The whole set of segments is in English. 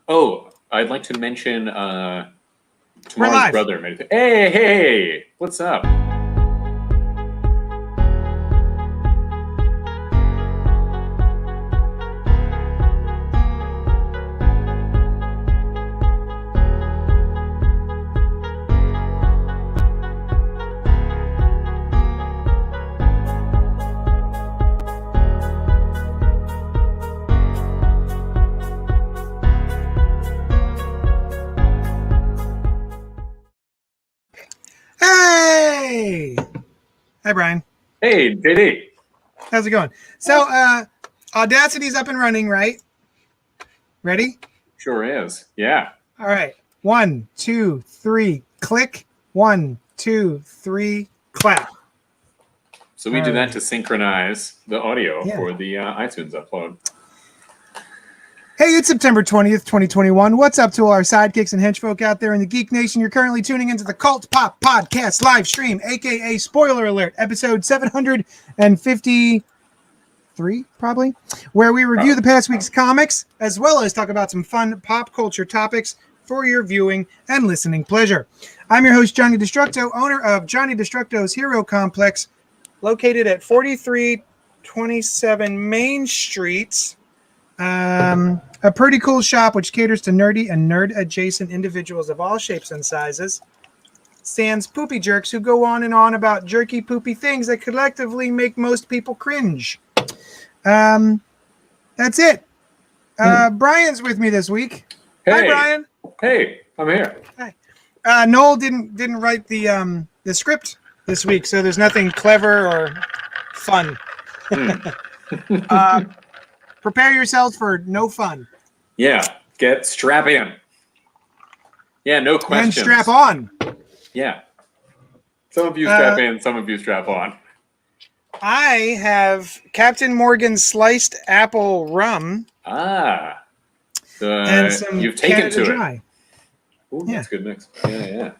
Oh, I'd like to mention tomorrow's brother. Hey, what's up? Hi, Brian. Hey, JD. How's it going? So, Audacity's up and running, right? Ready? Sure is. Yeah. All right. 1, 2, 3, click. 1, 2, 3, clap. So we do that to synchronize the audio for the iTunes upload. Hey, it's September 20th, 2021. What's up to all our sidekicks and henchfolk out there in the Geek Nation? You're currently tuning into the CultPop podcast live stream, aka spoiler alert, episode 753, probably, where we review the past week's comics, as well as talk about some fun pop culture topics for your viewing and listening pleasure. I'm your host, Johnny Destructo, owner of Johnny Destructo's Hero Complex, located at 4327 Main Street. A pretty cool shop which caters to nerdy and nerd-adjacent individuals of all shapes and sizes. Sans poopy jerks who go on and on about jerky, poopy things that collectively make most people cringe. That's it. Brian's with me this week. Hey. Hi, Brian. Hey, I'm here. Hi. Noel didn't write the script this week, so there's nothing clever or fun. Prepare yourselves for no fun. Yeah, strap in. Yeah, no questions. And strap on. Yeah. Some of you strap in, some of you strap on. I have Captain Morgan's sliced apple rum. And some you've taken to Dry. It. Ooh, that's a good mix. Yeah.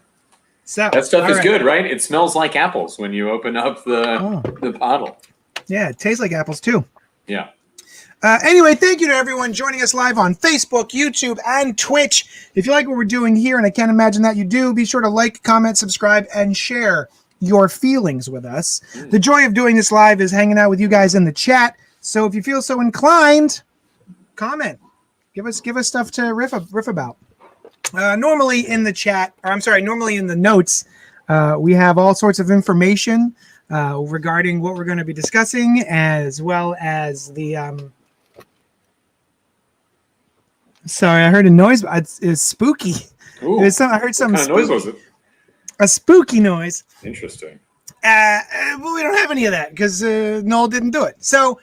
So, that stuff is good, right? It smells like apples when you open up the bottle. Yeah, it tastes like apples too. Yeah. Anyway, thank you to everyone joining us live on Facebook, YouTube, and Twitch. If you like what we're doing here, and I can't imagine that you do, be sure to like, comment, subscribe, and share your feelings with us. The joy of doing this live is hanging out with you guys in the chat. So if you feel so inclined, comment. Give us stuff to riff about. Normally in the chat, normally in the notes, we have all sorts of information regarding what we're going to be discussing, as well as the... Sorry, I heard a noise. It's spooky. Ooh, I heard something. What kind of noise was it? A spooky noise. Interesting. Well, we don't have any of that because Noel didn't do it. So,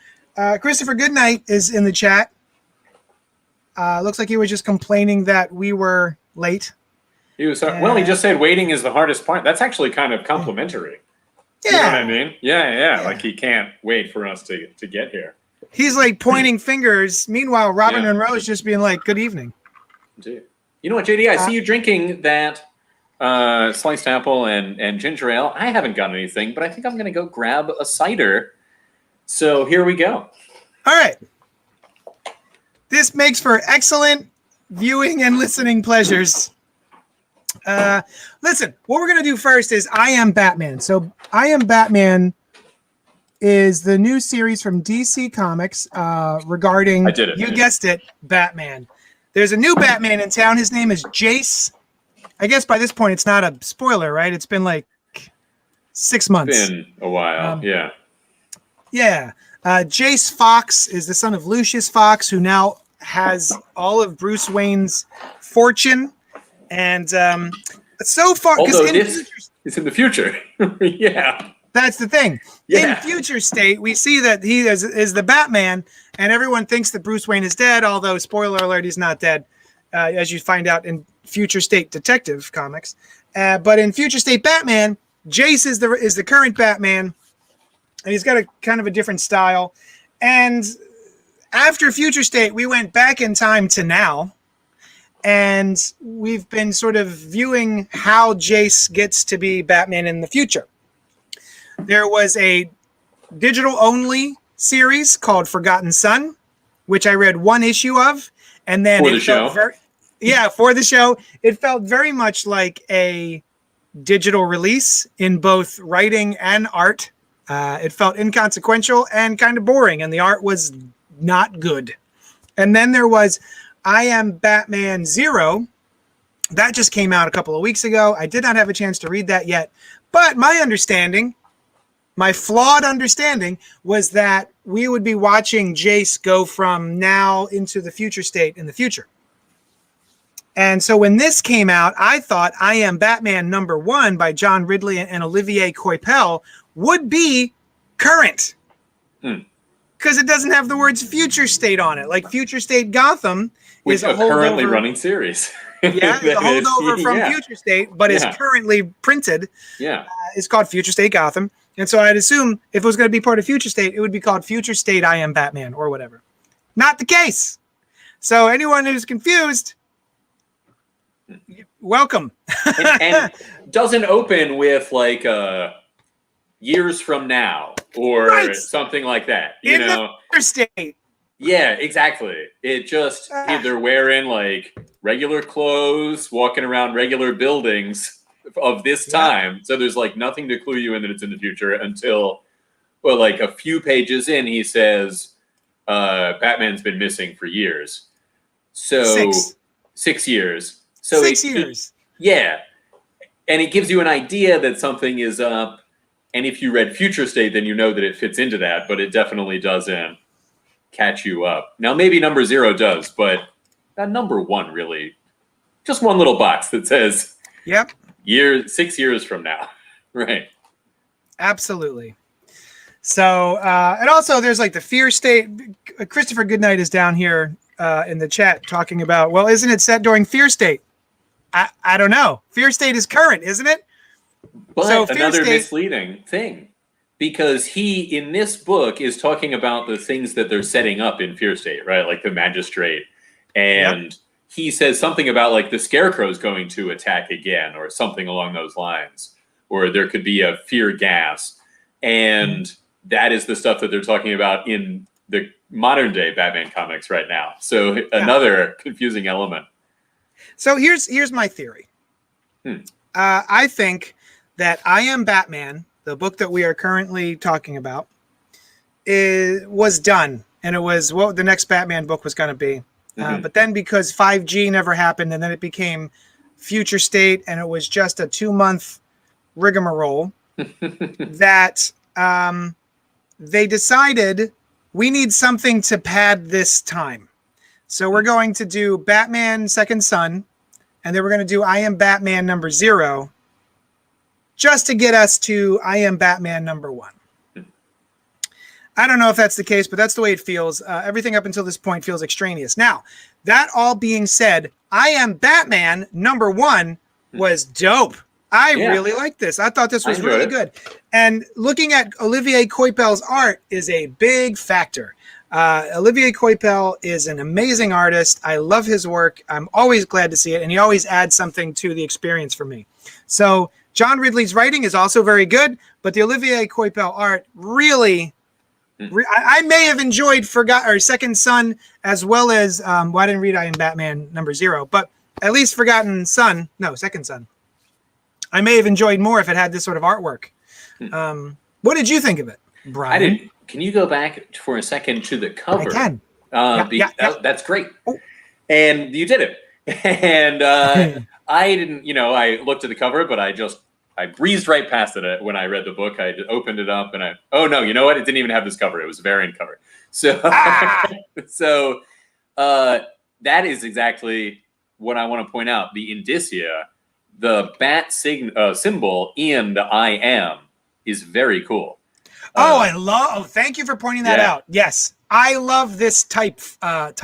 Christopher Goodnight is in the chat. Looks like he was just complaining that we were late. He was. Well, he just said waiting is the hardest part. That's actually kind of complimentary. Yeah. You know what I mean? Yeah. Like he can't wait for us to get here. He's like pointing fingers. Meanwhile, Robin and Rose just being like, "Good evening." Dude. You know what, JD? I see you drinking that sliced apple and ginger ale. I haven't got anything, but I think I'm going to go grab a cider. So here we go. All right. This makes for excellent viewing and listening pleasures. Listen, what we're going to do first is I Am Batman. So I Am Batman is the new series from DC Comics regarding, you guessed it, Batman. There's a new Batman in town. His name is Jace. I guess by this point it's not a spoiler, right? It's been like 6 months. It's been a while, yeah. Yeah. Jace Fox is the son of Lucius Fox, who now has all of Bruce Wayne's fortune. And so far... Although this is in the future. Yeah. That's the thing. Yeah. In Future State, we see that he is the Batman, and everyone thinks that Bruce Wayne is dead, although, spoiler alert, he's not dead, as you find out in Future State Detective Comics. But in Future State Batman, Jace is the current Batman, and he's got a kind of a different style. And after Future State, we went back in time to now, and we've been sort of viewing how Jace gets to be Batman in the future. There was a digital-only series called Forgotten Son, which I read one issue of, and then for the show. Yeah, for the show. It felt very much like a digital release in both writing and art. It felt inconsequential and kind of boring, and the art was not good. And then there was I Am Batman Zero. That just came out a couple of weeks ago. I did not have a chance to read that yet. But my understanding, my flawed understanding, was that we would be watching Jace go from now into the future state in the future. And so when this came out, I thought I Am Batman #1 by John Ridley and Olivier Coipel would be current. Because it doesn't have the words future state on it. Like Future State Gotham Which is a currently holdover. running series. Yeah, it's a holdover from Future State, but is currently printed. Yeah. It's called Future State Gotham. And so I'd assume if it was going to be part of Future State, it would be called Future State I Am Batman or whatever. Not the case. So anyone who's confused, welcome. and doesn't open with like years from now or something like that. You know? The state. Yeah, exactly. It just they're wearing like regular clothes, walking around regular buildings of this time. So there's like nothing to clue you in that it's in the future until, well, like a few pages in, he says Batman's been missing for years. So 6 years. So 6 years. Yeah. And it gives you an idea that something is up. And if you read Future State, then you know that it fits into that, but it definitely doesn't catch you up. Now, maybe #0 does, but #1 really, just one little box that says, 6 years from now. Right. Absolutely. So, and also there's like the Fear State. Christopher Goodnight is down here in the chat talking about, well, isn't it set during Fear State? I don't know. Fear State is current, isn't it? But so another misleading thing, because he, in this book, is talking about the things that they're setting up in Fear State, right? Like the Magistrate. And he says something about like the Scarecrow's going to attack again or something along those lines. Or there could be a fear gas. And that is the stuff that they're talking about in the modern day Batman comics right now. So another confusing element. So here's my theory. I think that I Am Batman, the book that we are currently talking about, was done. And it was what the next Batman book was going to be. But then because 5G never happened and then it became Future State and it was just a 2-month rigmarole that they decided we need something to pad this time. So we're going to do Batman Second Son, and then we're going to do I Am Batman #0 just to get us to I Am Batman #1. I don't know if that's the case, but that's the way it feels. Everything up until this point feels extraneous. Now, that all being said, I Am Batman #1 was dope. I really liked this. I thought this was really good. And looking at Olivier Coipel's art is a big factor. Olivier Coipel is an amazing artist. I love his work. I'm always glad to see it, and he always adds something to the experience for me. So John Ridley's writing is also very good, but the Olivier Coipel art really, I may have enjoyed Second Son as well as, well, I didn't read I Am Batman #0, but at least Second Son. I may have enjoyed more if it had this sort of artwork. What did you think of it, Brian? I didn't. Can you go back for a second to the cover? I can. That's great. Oh. And you did it. And I didn't, I looked at the cover, but I breezed right past it when I read the book. I just opened it up and oh no, you know what? It didn't even have this cover. It was a variant cover. So, that is exactly what I want to point out. The indicia, the bat symbol in the I Am is very cool. Thank you for pointing that out. Yes. I love this type work.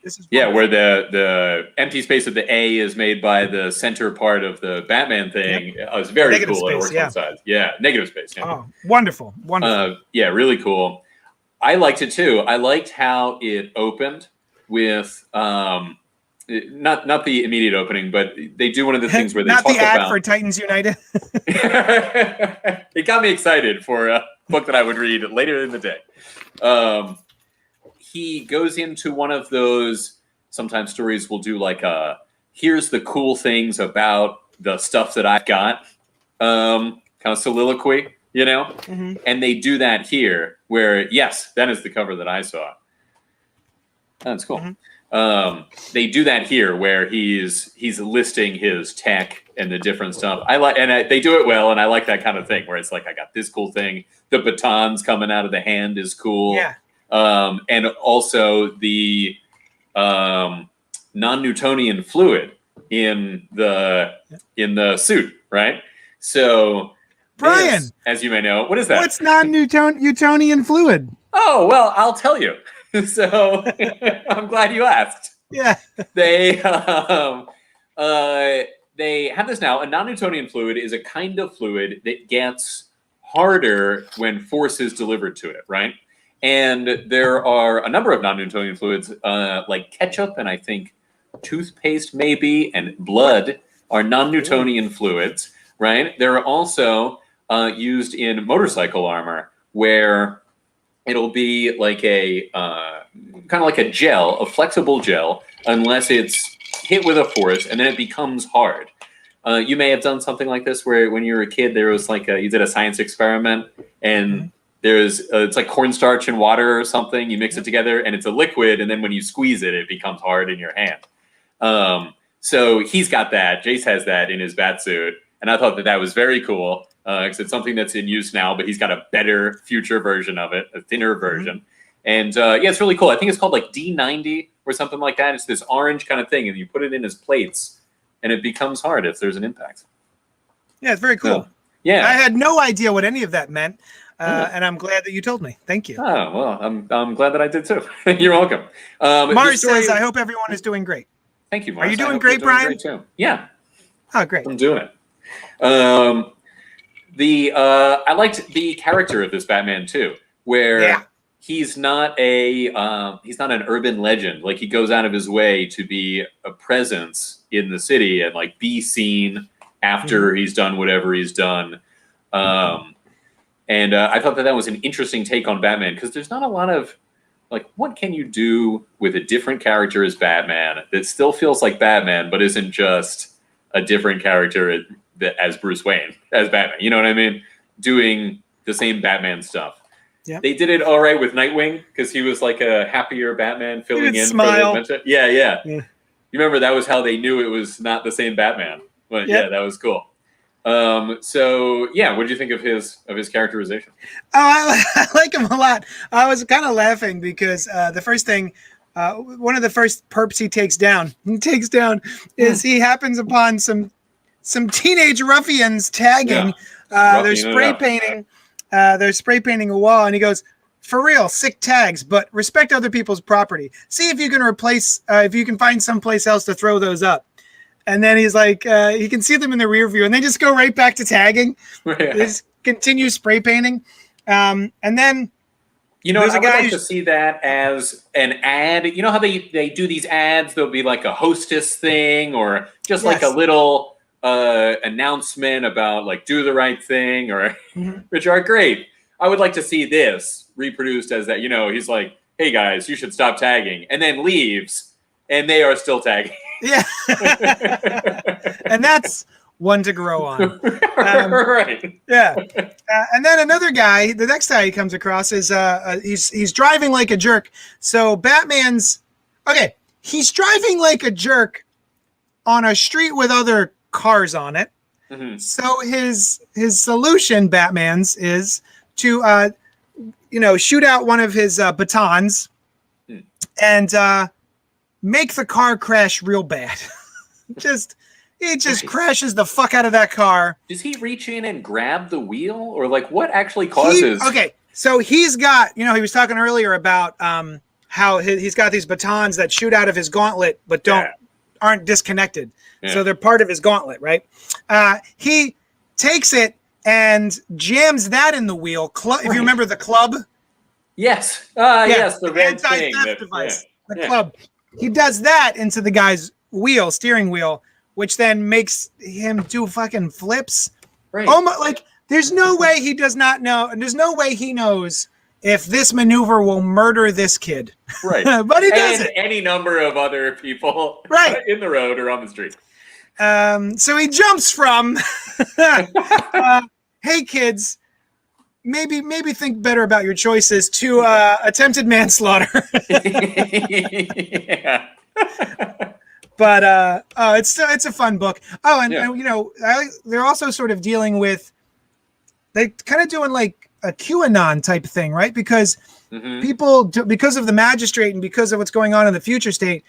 This is where the empty space of the A is made by the center part of the Batman thing. It's very negative cool. Space, it works on sides. Yeah, negative space. Yeah. Oh, wonderful. Really cool. I liked it too. I liked how it opened with not the immediate opening, but they do one of the things where they not talk the ad about for Titans United. It got me excited for a book that I would read later in the day. He goes into one of those, sometimes stories will do like a here's the cool things about the stuff that I've got, kind of soliloquy, you know? Mhm. And they do that here, where, yes, that is the cover that I saw. That's cool. They do that here, where he's listing his tech and the different stuff. They do it well, and I like that kind of thing, where it's like, I got this cool thing. The batons coming out of the hand is cool. Yeah. And also the non-Newtonian fluid in the suit, right? So, Brian, this, as you may know, what is that? What's non-Newtonian fluid? Oh, well, I'll tell you. So I'm glad you asked. Yeah. They have this now. A non-Newtonian fluid is a kind of fluid that gets harder when force is delivered to it, right? And there are a number of non-Newtonian fluids, like ketchup and I think toothpaste maybe, and blood are non-Newtonian fluids, right? They're also used in motorcycle armor, where it'll be like a kind of like a gel, a flexible gel, unless it's hit with a force, and then it becomes hard. You may have done something like this, where when you were a kid, there was like you did a science experiment, and there's it's like cornstarch and water or something. You mix it together, and it's a liquid, and then when you squeeze it, it becomes hard in your hand. So he's got that. Jace has that in his bat suit, and I thought that was very cool, because it's something that's in use now, but he's got a better future version of it, a thinner version. And yeah, it's really cool. I think it's called like D90 or something like that. It's this orange kind of thing, and you put it in his plates, and it becomes hard if there's an impact. Yeah, it's very cool. So, yeah, I had no idea what any of that meant, and I'm glad that you told me. Thank you. Oh, well, I'm glad that I did too. You're welcome. Mars says, I hope everyone is doing great. Thank you, Mars. Are you doing I hope great, you're doing Brian? Great too. Yeah. Oh, great. I'm doing it. I liked the character of this Batman too, where he's not an urban legend. Like, he goes out of his way to be a presence in the city and like be seen after he's done whatever he's done. And I thought that was an interesting take on Batman, because there's not a lot of like, what can you do with a different character as Batman that still feels like Batman, but isn't just a different character as Bruce Wayne, as Batman? You know what I mean? Doing the same Batman stuff. Yeah. They did it all right with Nightwing, because he was like a happier Batman filling in smile. for the adventure. Yeah. You remember that was how they knew it was not the same Batman. But yeah, that was cool. So yeah, what did you think of his characterization? Oh, I like him a lot. I was kind of laughing because the first thing, one of the first perps he takes down is he happens upon some teenage ruffians tagging. They're spray painting. They're spray painting a wall, and he goes, "For real, sick tags, but respect other people's property. See if you can if you can find someplace else to throw those up." And then he's like, he can see them in the rear view, and they just go right back to tagging. They just continue spray painting. And then, I would like to see that as an ad. You know how they do these ads? There'll be like a hostess thing, or just like a little announcement about like do the right thing, or which are great. I would like to see this reproduced as that. He's like, "Hey guys, you should stop tagging," and then leaves, and they are still tagging. Yeah. And that's one to grow on. Right. Yeah. And then another guy, the next guy he comes across is he's driving like a jerk. So he's driving like a jerk on a street with other cars on it. So his solution, Batman's, is to shoot out one of his batons and make the car crash real bad. It just crashes the fuck out of that car. Does he reach in and grab the wheel, or like what actually causes? So he's got, he was talking earlier about how he's got these batons that shoot out of his gauntlet, but aren't disconnected. Yeah. So they're part of his gauntlet, right? He takes it and jams that in the wheel. If you remember the club. Yes. Yes, the red anti-theft device. The club. He does that into the guy's steering wheel, which then makes him do fucking flips. Right. Almost like there's no way he does not know, and there's no way he knows if this maneuver will murder this kid. Right. But he does and it. Any number of other people Right. in the road or on the street. So he jumps from, hey kids, maybe think better about your choices, to attempted manslaughter. Yeah. But it's a fun book. Oh, and Yeah. you know, they're also sort of dealing with, they kind of doing like a QAnon type thing, right? Because people, because of the magistrate and because of what's going on in the future state,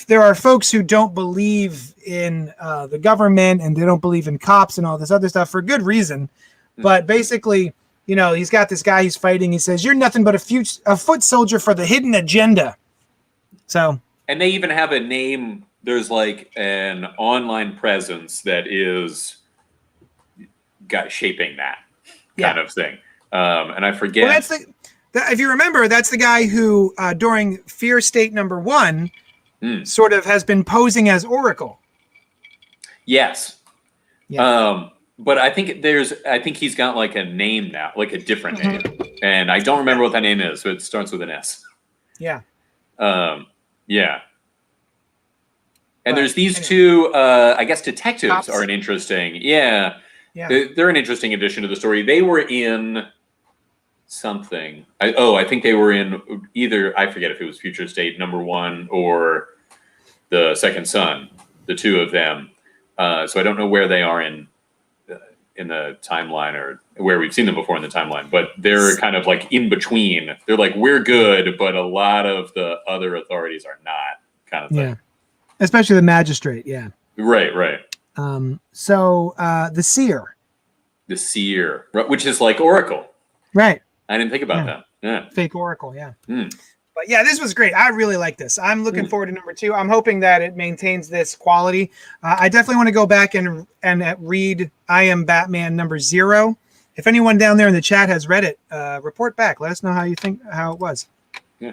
there are folks who don't believe in the government, and they don't believe in cops and all this other stuff for good reason. But basically, you know, he's got this guy he's fighting. He says, "You're nothing but a foot soldier for the hidden agenda." So, and they even have a name. There's like an online presence that is shaping that kind of thing. And I forget. Well, that's if you remember, that's the guy who during Fear State number 1 sort of has been posing as Oracle. Yes. Yeah. But I think he's got like a name now, like a different name. And I don't remember what that name is, but it starts with an S. Yeah. Yeah. And there's these two, I guess detectives Cops. are an interesting, they're an interesting addition to the story. They were in something. I think they were in either, I forget if it was Future State number 1 or the Second Son, the two of them. So I don't know where they are in the timeline or where we've seen them before in the timeline, but they're kind of like in between. They're like, we're good, but a lot of the other authorities are not, kind of thing. Yeah. Especially the magistrate. Yeah. Right. So the seer. The seer, which is like Oracle. Right. I didn't think about that. Yeah. Fake Oracle. Yeah. But yeah, this was great. I really like this. I'm looking forward to number 2. I'm hoping that it maintains this quality. I definitely want to go back and read I Am Batman number 0. If anyone down there in the chat has read it, report back. Let us know how you think how it was. Yeah.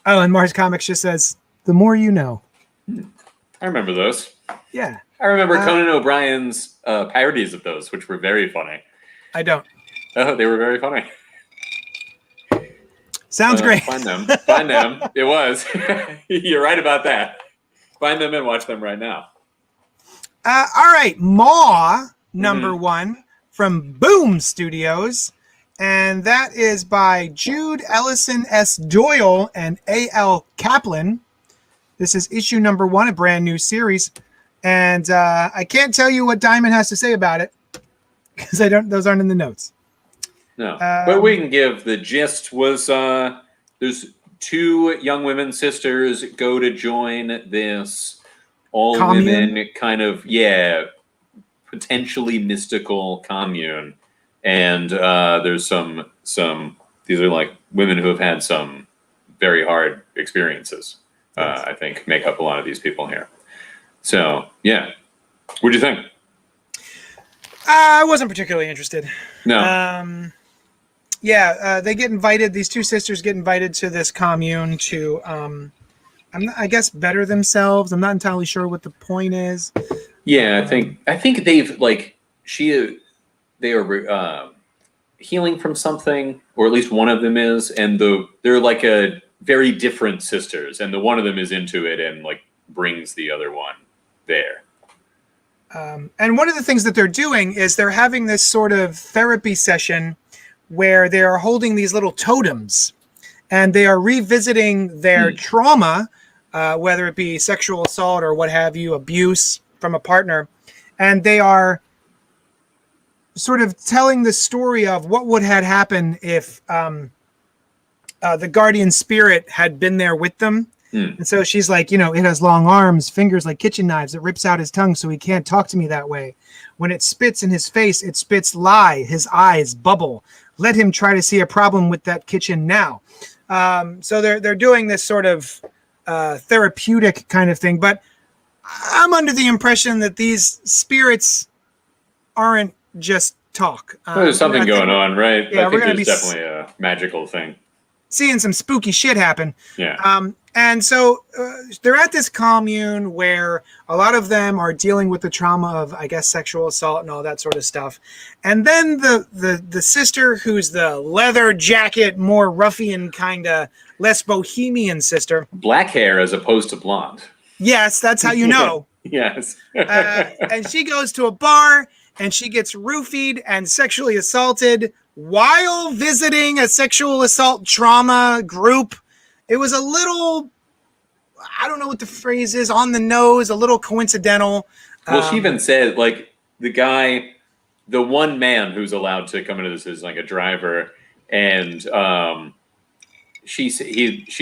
Oh, and Mars Comics just says, "The more you know." I remember those. Yeah. I remember Conan O'Brien's parodies of those, which were very funny. I don't. Oh, they were very funny. Sounds great. Find them. Find them. It was. You're right about that. Find them and watch them right now. All right. Maw number 1 from Boom Studios. And that is by Jude Ellison S. Doyle and A.L. Kaplan. This is issue number 1, a brand new series. And I can't tell you what Diamond has to say about it because those aren't in the notes. No, but we can give the gist. Was there's 2 young women sisters go to join this all commune? Women kind of potentially mystical commune, and there's some these are like women who have had some very hard experiences. I think make up a lot of these people here. So yeah, what do you think? I wasn't particularly interested. No. They get invited. These 2 sisters get invited to this commune to, I guess, better themselves. I'm not entirely sure what the point is. Yeah, I think they've like they are healing from something, or at least one of them is, and they're like a very different sisters, and the one of them is into it and like brings the other one there. And one of the things that they're doing is they're having this sort of therapy session where they are holding these little totems and they are revisiting their trauma, whether it be sexual assault or what have you, abuse from a partner. And they are sort of telling the story of what would have happened if the guardian spirit had been there with them. And so she's like, it has long arms, fingers like kitchen knives. It rips out his tongue so he can't talk to me that way. When it spits in his face, it spits lie. His eyes bubble. Let him try to see a problem with that kitchen now. So they're doing this sort of therapeutic kind of thing. But I'm under the impression that these spirits aren't just talk. There's something going on, right? Yeah, I think there's definitely a magical thing. seeing some spooky shit happen. Yeah. And so they're at this commune where a lot of them are dealing with the trauma of, I guess, sexual assault and all that sort of stuff. And then the sister, who's the leather jacket, more ruffian kind of, less bohemian sister. Black hair as opposed to blonde. Yes, that's how you know. Yes. And she goes to a bar and she gets roofied and sexually assaulted while visiting a sexual assault trauma group. It was a little, I don't know what the phrase is, on the nose, a little coincidental. Well, she even said, like, the one man who's allowed to come into this is like a driver, and she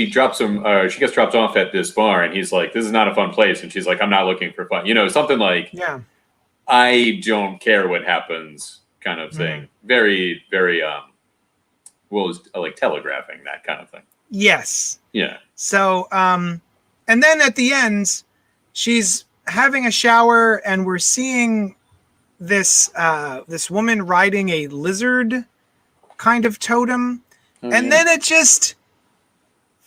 drops him, she gets dropped off at this bar, and he's like, "This is not a fun place," and she's like, "I'm not looking for fun," something like, yeah, I don't care what happens, kind of thing. Very, very, like telegraphing that kind of thing. Yes. Yeah. So, and then at the end, she's having a shower, and we're seeing this woman riding a lizard kind of totem, and then it just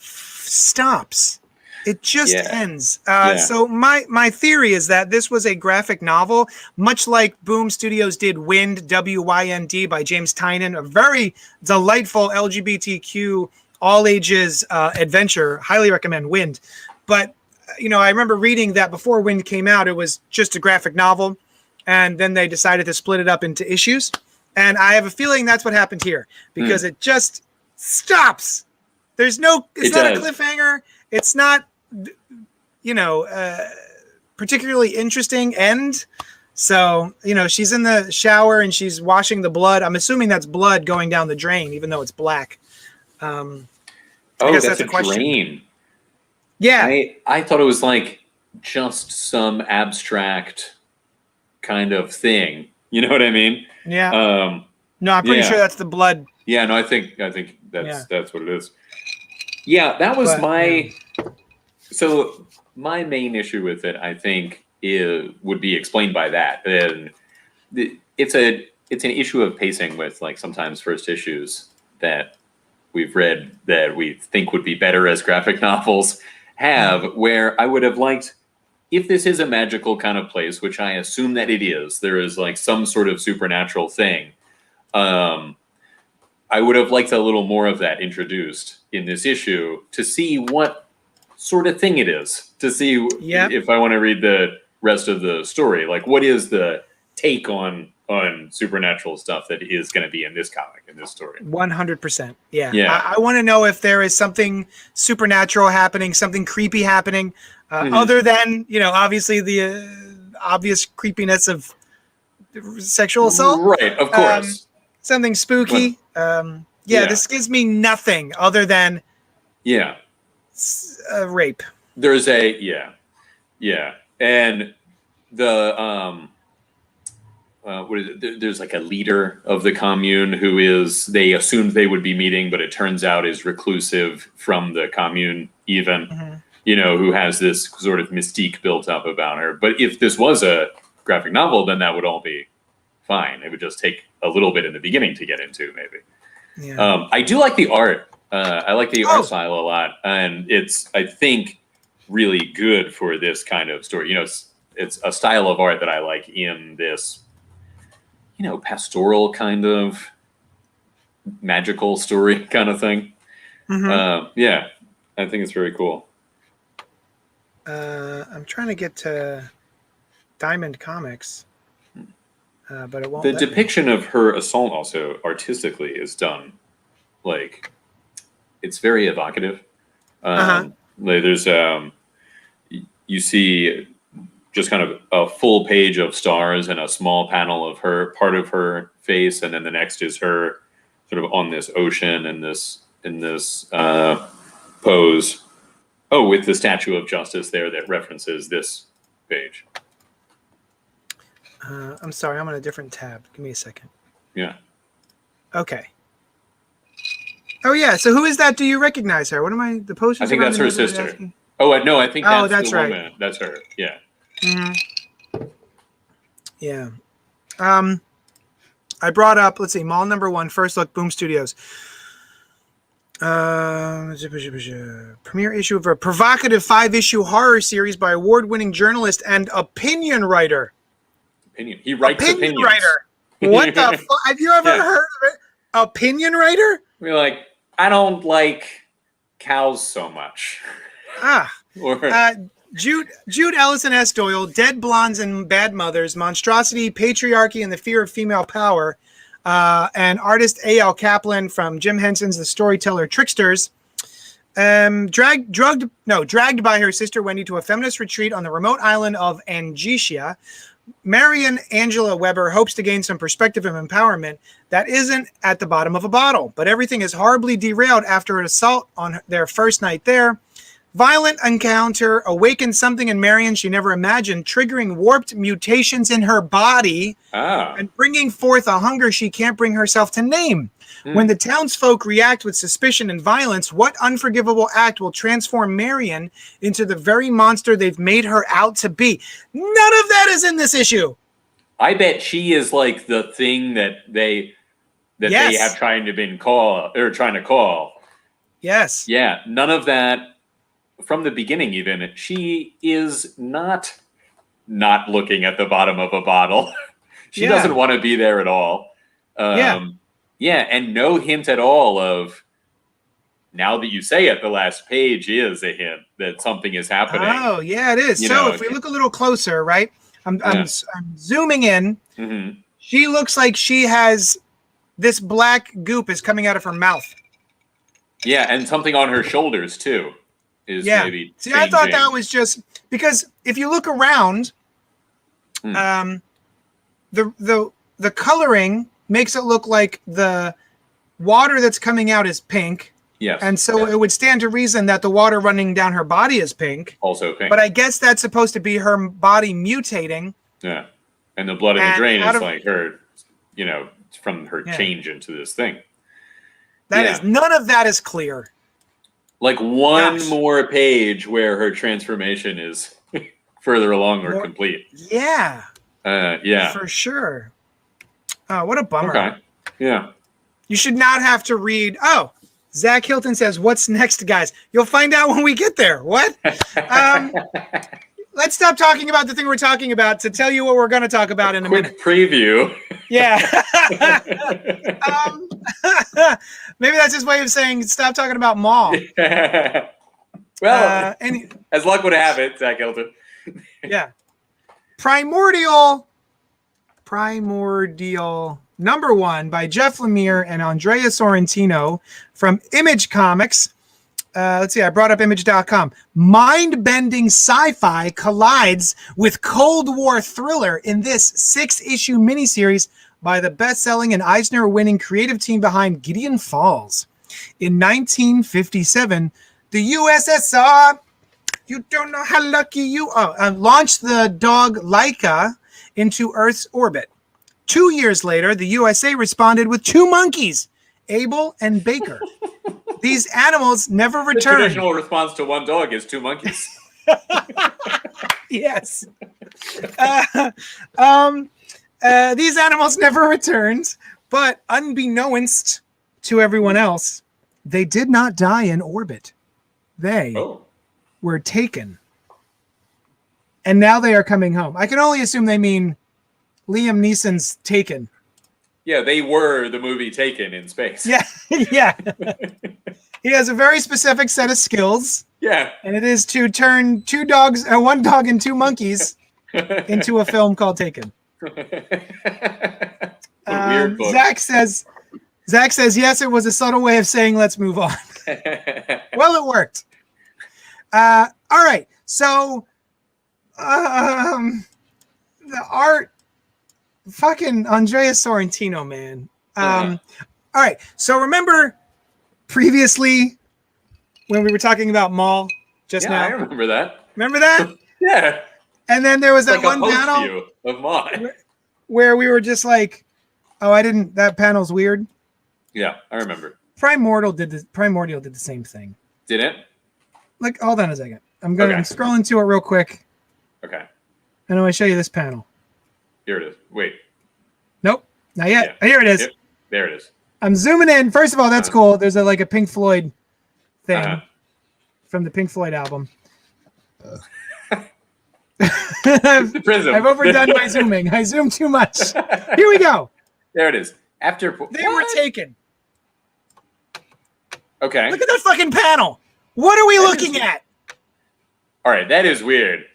stops. It just ends. So my theory is that this was a graphic novel, much like Boom Studios did Wind, WYND by James Tynion, a very delightful LGBTQ all ages adventure. Highly recommend Wind. But I remember reading that before Wind came out, it was just a graphic novel, and then they decided to split it up into issues. And I have a feeling that's what happened here, because it just stops. There's no, it's not a cliffhanger. It's not, particularly interesting end. So, she's in the shower and she's washing the blood. I'm assuming that's blood going down the drain, even though it's black. I guess that's a question. drain. Yeah. I thought it was like just some abstract kind of thing. You know what I mean? Yeah. No, I'm pretty sure that's the blood. Yeah, no, I think that's what it is. Yeah, that was so my main issue with it, I think, would be explained by that. And it's an issue of pacing with, like, sometimes first issues that we've read that we think would be better as graphic novels have, where I would have liked, if this is a magical kind of place, which I assume that it is, there is like some sort of supernatural thing. I would have liked a little more of that introduced in this issue to see what sort of thing it is, to see if I want to read the rest of the story. Like, what is the take on supernatural stuff that is going to be in this comic, in this story? 100%. Yeah. I want to know if there is something supernatural happening, something creepy happening, other than, obviously the obvious creepiness of sexual assault. Right, of course. Something spooky. This gives me nothing other than rape. There's and the what is it? There's like a leader of the commune who is, they assumed they would be meeting, but it turns out is reclusive from the commune even, who has this sort of mystique built up about her. But if this was a graphic novel, then that would all be fine. It would just take a little bit in the beginning to get into, maybe. Yeah. I do like the art. I like the art style a lot, and it's, I think, really good for this kind of story. It's a style of art that I like in this, pastoral kind of magical story kind of thing. I think it's very cool. I'm trying to get to Diamond Comics. But it won't. The depiction of her assault also artistically is done, like, it's very evocative. Like, there's you see just kind of a full page of stars and a small panel of her, part of her face, and then the next is her sort of on this ocean in this pose. Oh, with the Statue of Justice there that references this page. I'm sorry, I'm on a different tab. Give me a second. Yeah. Okay. Oh yeah. So who is that? Do you recognize her? What am I? The poster. I think that's her sister. Oh no, I think that's the right. woman. That's her. Yeah. Yeah. I brought up. Let's see. Mall number 1. First look. Boom Studios. Premiere issue of a provocative 5-issue horror series by award-winning journalist and opinion writer. He writes opinion opinions. writer. What the fuck? Have you ever heard of it? Opinion writer? We're like, I don't like cows so much. Jude Ellison S. Doyle, Dead Blondes and Bad Mothers, Monstrosity, Patriarchy, and the Fear of Female Power. And artist A.L. Kaplan from Jim Henson's The Storyteller Tricksters. Dragged by her sister Wendy to a feminist retreat on the remote island of Angecia, Marion Angela Weber hopes to gain some perspective and empowerment that isn't at the bottom of a bottle, but everything is horribly derailed after an assault on their first night there. Violent encounter awakens something in Marion she never imagined, triggering warped mutations in her body and bringing forth a hunger she can't bring herself to name. When the townsfolk react with suspicion and violence, what unforgivable act will transform Marion into the very monster they've made her out to be? None of that is in this issue. I bet she is like the thing that they have trying to call. Yes. Yeah, none of that. From the beginning, even, she is not looking at the bottom of a bottle. She doesn't want to be there at all. And no hint at all of, now that you say it, the last page is a hint that something is happening. Oh, yeah, it is. If we look a little closer, right? I'm zooming in. Mm-hmm. She looks like she has this black goop is coming out of her mouth. Yeah, and something on her shoulders, too. Maybe see, I thought that was just because if you look around, the coloring makes it look like the water that's coming out is pink. Yes. And so it would stand to reason that the water running down her body is pink. Also pink. But I guess that's supposed to be her body mutating. Yeah. And the blood in the drain is like her, from her change into this thing. None of that is clear. Like one more page where her transformation is further along or complete. Yeah. Yeah. For sure. Oh, what a bummer. Okay. Yeah. You should not have to read. Oh, Zach Hilton says, "What's next, guys?" You'll find out when we get there. What? Let's stop talking about the thing we're talking about to tell you what we're going to talk about in a minute. Preview. Yeah. Maybe that's his way of saying stop talking about Maul. Well, as luck would have it, Zach Hilton. Yeah. Primordial #1 by Jeff Lemire and Andrea Sorrentino from Image Comics. Let's see, I brought up image.com. Mind-bending sci-fi collides with Cold War thriller in this 6-issue miniseries by the best-selling and Eisner-winning creative team behind Gideon Falls. In 1957, the USSR, you don't know how lucky you are, launched the dog Laika into Earth's orbit. 2 years later, the USA responded with 2 monkeys, Abel and Baker. These animals never returned. The traditional response to one dog is 2 monkeys. Yes. These animals never returned, but unbeknownst to everyone else, they did not die in orbit. They were taken. And now they are coming home. I can only assume they mean Liam Neeson's Taken. Yeah, they were the movie Taken in space. Yeah, yeah. He has a very specific set of skills. Yeah. And it is to turn 2 dogs, 1 dog and 2 monkeys into a film called Taken. Weird book. Zach says, yes, it was a subtle way of saying, let's move on. Well, it worked. All right. So, the art, fucking Andrea Sorrentino, man. All right. So remember previously when we were talking about Maul just now? I remember that. Remember that? Yeah. And then there was that like one panel of mine where we were just like, oh, that panel's weird. Yeah, I remember. Primordial did the same thing. Did it? Like, hold on a second. I'm scrolling to it real quick. Okay. And I'm going to show you this panel. Here it is. Wait. Nope. Not yet. Yeah. Here it is. Yep. There it is. I'm zooming in. First of all, that's cool. There's like a Pink Floyd thing from the Pink Floyd album. I've overdone my zooming. I zoomed too much. Here we go. There it is. After they were taken. Okay. Look at that fucking panel. What are we looking at? All right, that is weird.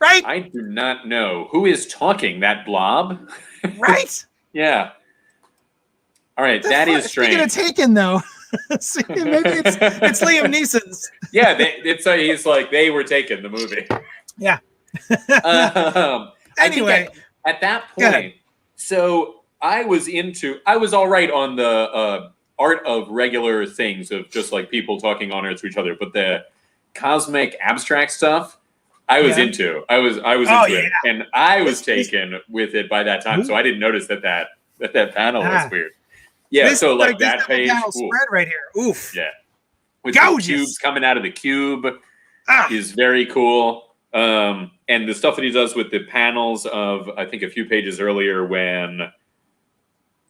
Right? I do not know who is talking. That blob. Right? Yeah. All right, that is strange. Speaking of Taken, though, maybe it's Liam Neeson's. Yeah, he's like they were taken. The movie. Yeah. Anyway, at that point, so I was all right on the art of regular things of just like people talking on Earth to each other, but the cosmic abstract stuff, I was into. I was into it, and I was taken with it by that time. So I didn't notice that panel was weird. Yeah, this, so like that page, spread right here. Oof. Yeah, with the cubes coming out of the cube is very cool. And the stuff that he does with the panels of, I think a few pages earlier when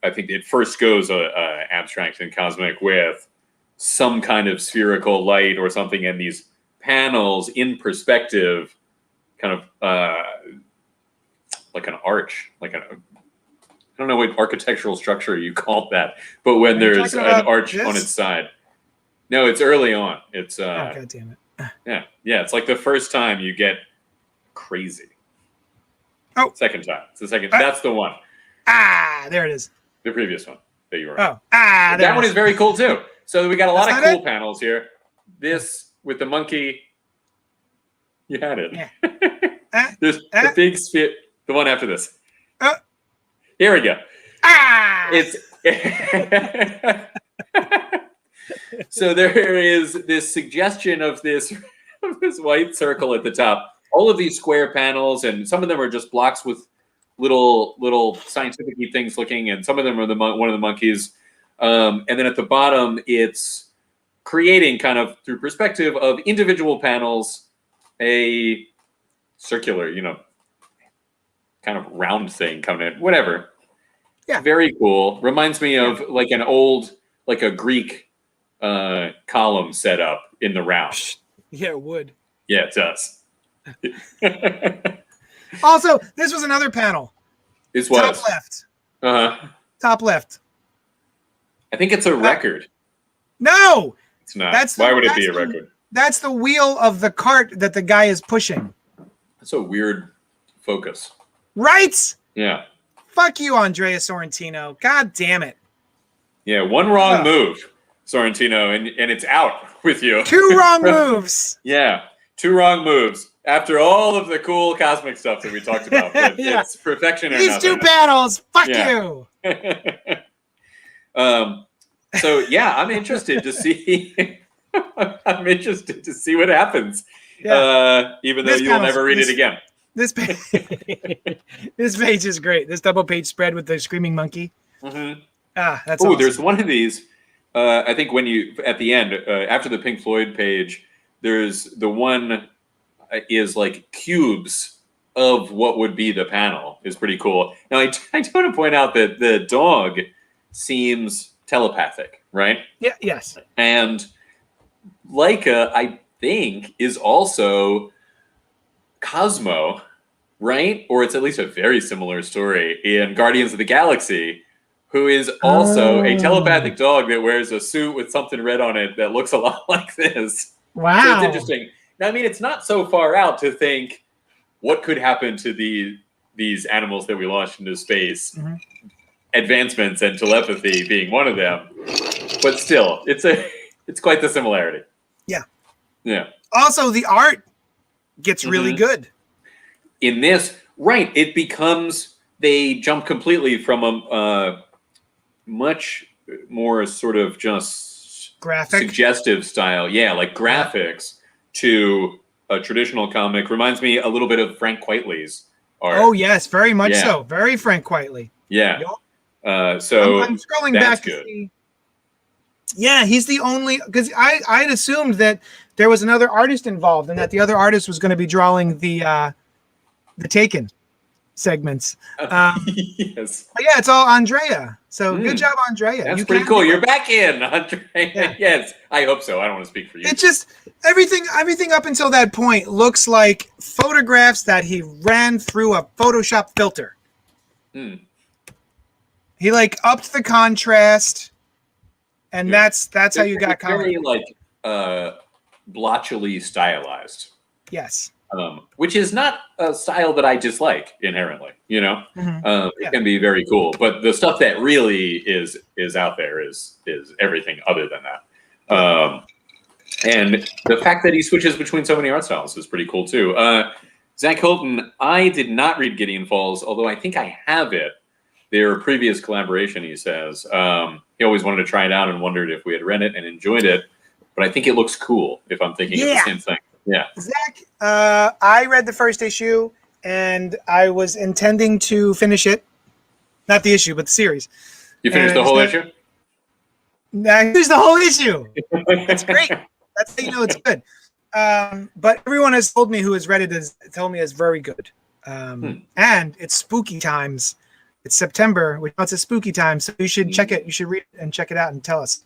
I think it first goes abstract and cosmic with some kind of spherical light or something, and these panels in perspective, kind of like an arch, I don't know what architectural structure you call that, but when there's an arch on its side. No, it's early on. It's God damn it. Yeah. It's like the first time you get crazy. Oh, second time. It's the second. That's the one. There it is. The previous one that you were on. That one is very cool too. So we got a lot of cool panels here. This with the monkey. You had it. Yeah. There's the big spit. The one after this. Here we go. It's so there is this suggestion of this white circle at the top. All of these square panels, and some of them are just blocks with little scientific things looking, and some of them are one of the monkeys. And then at the bottom, it's creating kind of through perspective of individual panels, a circular, kind of round thing coming in, whatever. Yeah. Very cool. Reminds me of like an old, like a Greek column set up in the round. Yeah, it would. Yeah, it does. Also, this was another panel. This was. Top left. Top left. I think it's a record. No! It's not. Why would it be a record? That's the wheel of the cart that the guy is pushing. That's a weird focus. Right? Yeah. Fuck you, Andrea Sorrentino. God damn it. Yeah, one wrong move, Sorrentino, and it's out with you. 2 wrong moves. Yeah, 2 wrong moves. After all of the cool cosmic stuff that we talked about. But it's perfection or These nothing. 2 panels. Fuck you. So, yeah, I'm interested to see. I'm interested to see what happens. Yeah. Even though you'll never read it again. This page, this page is great. This double page spread with the screaming monkey. Mm-hmm. That's awesome. There's one of these. I think when you at the end after the Pink Floyd page, there's the one is like cubes of what would be the panel is pretty cool. Now I do want to point out that the dog seems telepathic, right? Yeah. Yes. And Laika, I think, is also Cosmo, right? Or it's at least a very similar story in Guardians of the Galaxy, who is also a telepathic dog that wears a suit with something red on it that looks a lot like this. Wow. So it's interesting. Now, I mean, it's not so far out to think what could happen to these animals that we launched into space. Mm-hmm. Advancements and telepathy being one of them. But still, it's quite the similarity. Yeah. Yeah. Also, the art gets really good. In this, right, it becomes, they jump completely from a much more sort of just graphic, suggestive style. Yeah, like graphics to a traditional comic. Reminds me a little bit of Frank Quitely's art. Oh, yes, very much so. Very Frank Quitely. Yeah. So I'm scrolling back to see. Yeah, he's the only, because I'd assumed that there was another artist involved and that the other artist was going to be drawing the Taken. segments. Yes. But yeah, it's all Andrea. So good job, Andrea. That's pretty cool. You're back in, Andrea. Yeah. Yes, I hope so. I don't want to speak for you. It just everything up until that point looks like photographs that he ran through a Photoshop filter. He like upped the contrast, and that's how you got very like blotchily stylized. Yes. Which is not a style that I dislike inherently, you know. It can be very cool, but the stuff that really is out there is everything other than that. And the fact that he switches between so many art styles is pretty cool too. Zach Hilton, I did not read Gideon Falls, although I think I have it. Their previous collaboration, he says. He always wanted to try it out and wondered if we had read it and enjoyed it, but I think it looks cool. If I'm thinking of the same thing. Yeah. Zach, I read the first issue, and I was intending to finish it. Not the issue, but the series. You finished the whole issue? I finished the whole issue. It's great. That's how you know it's good. But everyone has told me who has read it has told me it's very good. And it's spooky times. It's September, which it's a spooky time, so you should check it. You should read it and check it out and tell us.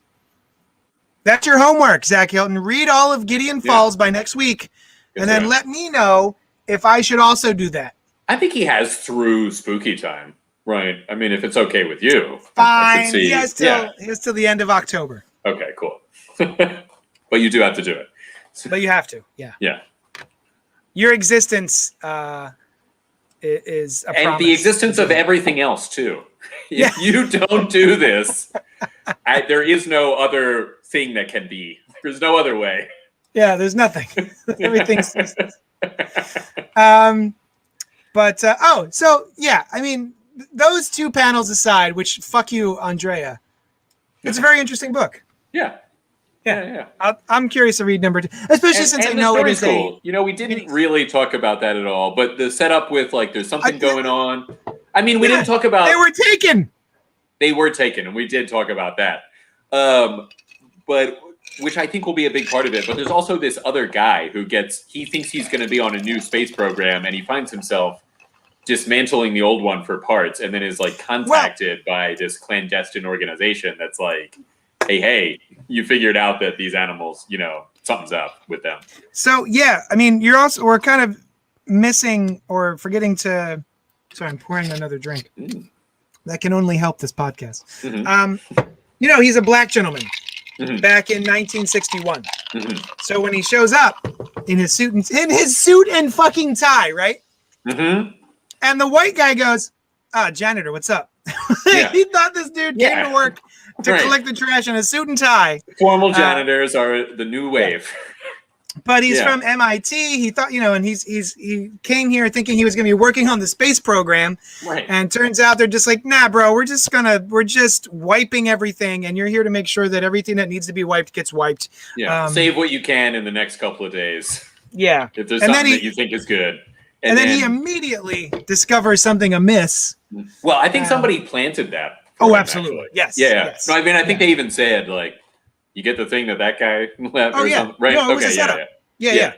That's your homework, Zach Hilton. Read all of Gideon Falls by next week, and then let me know if I should also do that. I think he has through spooky time, right? I mean, if it's okay with you. Fine. He has till the end of October. Okay, cool. But you do have to do it. But you have to, yeah. Yeah. Your existence is a promise. And the existence of everything else, too. If you don't do this, there is no other thing that can be. There's no other way. Yeah, there's nothing. Everything's so yeah, I mean, those two panels aside, which fuck you, Andrea, it's a very interesting book. Yeah. I'm curious to read number 2, especially since I know it is cool. You know, we didn't really talk about that at all, but the setup with like there's something going on. I mean, we didn't talk about they were taken. They were taken, and we did talk about that. But which I think will be a big part of it. But there's also this other guy who he thinks he's going to be on a new space program, and he finds himself dismantling the old one for parts, and then is like contacted by this clandestine organization that's like, hey, you figured out that these animals, you know, something's up with them. So yeah, I mean, we're kind of missing or forgetting to. Sorry, I'm pouring another drink. That can only help this podcast. You know, he's a black gentleman back in 1961. So when he shows up in his suit and fucking tie, right? And the white guy goes, janitor, what's up? He thought this dude came to work to collect the trash in a suit and tie. Formal janitors are the new wave. But he's from MIT. He thought, you know, and he came here thinking he was going to be working on the space program. Right. And turns out they're just like, nah, bro, we're just wiping everything. And you're here to make sure that everything that needs to be wiped gets wiped. Yeah. Save what you can in the next couple of days. Yeah. If there's something that you think is good. And then he immediately discovers something amiss. Well, I think somebody planted that. Oh, absolutely. Actually. Yes. Yeah. Yes. No, I mean, I think they even said, like, you get the thing that guy left or something, right? No, it was a setup. Yeah.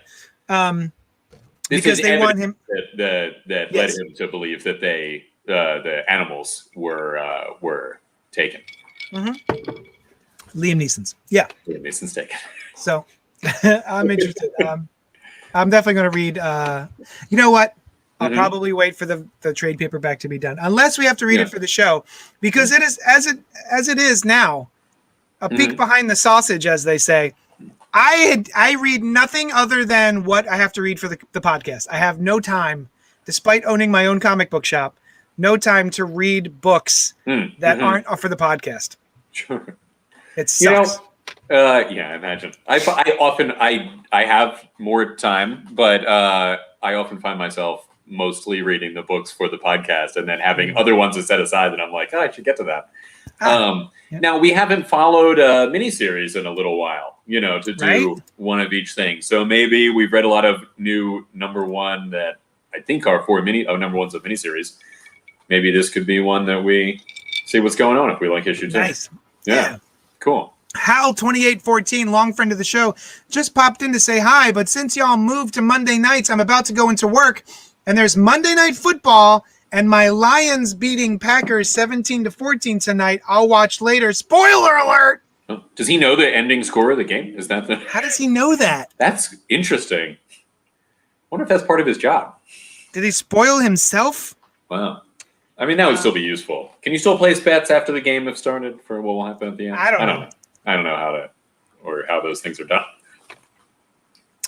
Because they want him that led him to believe that the animals were taken. Liam Neeson's. Yeah. Liam Neeson's taken. So I'm interested. I'm definitely going to read. You know what? I'll probably wait for the trade paperback to be done, unless we have to read it for the show, because it is as it is now. A peek behind the sausage, as they say. I read nothing other than what I have to read for the podcast. I have no time, despite owning my own comic book shop, no time to read books that aren't for the podcast. Sure. It sucks. I imagine. I have more time, but I often find myself mostly reading the books for the podcast and then having other ones to set aside that I'm like, I should get to that. Now, we haven't followed a miniseries in a little while, you know, to do one of each thing. So maybe we've read a lot of new number one that I think are number ones of miniseries. Maybe this could be one that we see what's going on if we like issue 2. Nice. Yeah. Cool. Hal2814, long friend of the show, just popped in to say hi. But since y'all moved to Monday nights, I'm about to go into work, and there's Monday Night Football And my Lions beating Packers 17-14 tonight. I'll watch later. Spoiler alert! Oh, does he know the ending score of the game? Is that the? How does he know that? That's interesting. Wonder if that's part of his job. Did he spoil himself? Wow. I mean, that would still be useful. Can you still place bets after the game have started for what will happen at the end? I don't know. I don't know how those things are done.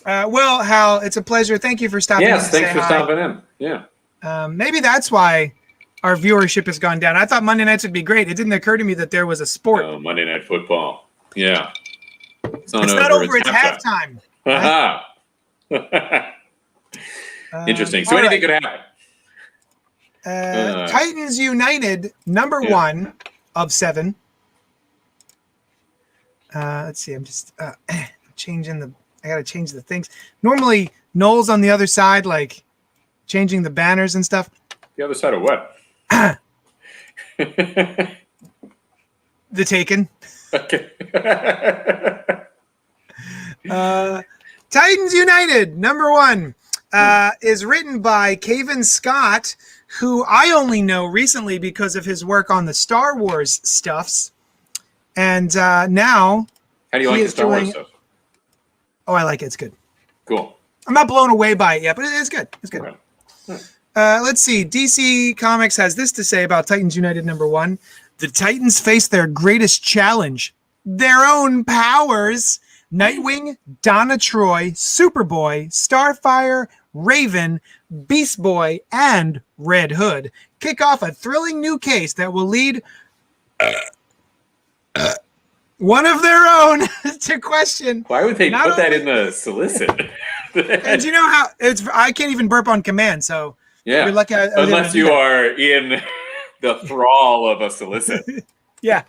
Well, Hal, it's a pleasure. Thank you for stopping in. Yes, thanks for stopping in. Yeah. Maybe that's why our viewership has gone down. I thought Monday nights would be great. It didn't occur to me that there was a sport. Oh, Monday Night Football. Yeah. It's not over. It's halftime. Right? Interesting. So anything could happen. Titans United, number 1 of 7. Let's see. I'm just changing the. I gotta change the things. Normally, Noel's on the other side, like changing the banners and stuff. The other side of what? The Taken. Okay. Titans United, number 1, is written by Cavan Scott, who I only know recently because of his work on the Star Wars stuffs. And now... How do you like the Star Wars stuff? Oh, I like it. It's good. Cool. I'm not blown away by it yet, but it's good. It's good. Okay. Let's see. DC Comics has this to say about Titans United number 1. The Titans face their greatest challenge, their own powers. Nightwing, Donna Troy, Superboy, Starfire, Raven, Beast Boy, and Red Hood kick off a thrilling new case that will lead one of their own to question. Why would they put that in the solicit? And you know how I can't even burp on command, so yeah. you're lucky unless you are in the thrall of a solicit. Yeah.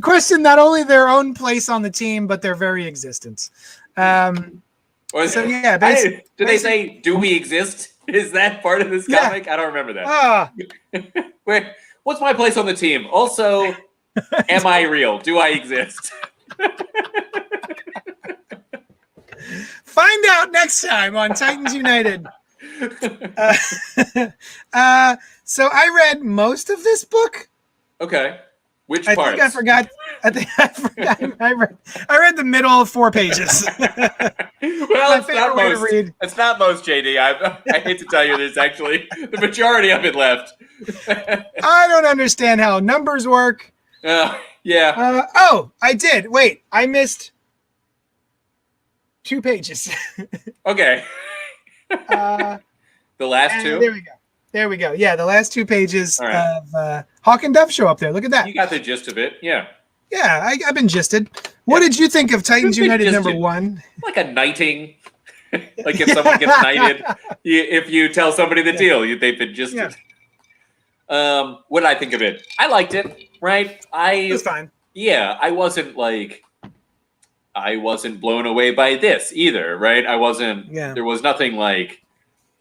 Question not only their own place on the team, but their very existence. Do they say, do we exist? Is that part of this comic? Yeah. I don't remember that. Wait, what's my place on the team? Also, am I real? Do I exist? Find out next time on Titans United. So I read most of this book. Okay. Which part? I think I forgot. I read the middle 4 pages. Well, it's not most, JD. I hate to tell you, there's actually the majority of it left. I don't understand how numbers work. Yeah. I did. Wait, I missed 2 pages. Okay. The last 2? There we go. Yeah, the last 2 pages of Hawk and Dove show up there. Look at that. You got the gist of it. Yeah. Yeah, I've been gisted. What did you think of Titans United number 1? Like a knighting. Like if someone gets knighted, if you tell somebody the deal, they've been gisted. Yeah. What did I think of it? I liked it, right? It was fine. Yeah, I wasn't blown away by this either, right? There was nothing like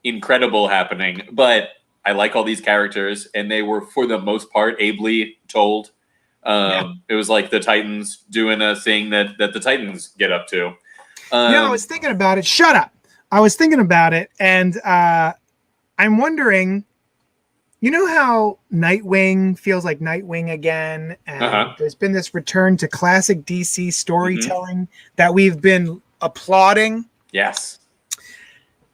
incredible happening, but I like all these characters, and they were, for the most part, ably told. It was like the Titans doing a thing that the Titans get up to. I was thinking about it. Shut up. I was thinking about it, and I'm wondering, you know how Nightwing feels like Nightwing again, and there's been this return to classic DC storytelling that we've been applauding? Yes.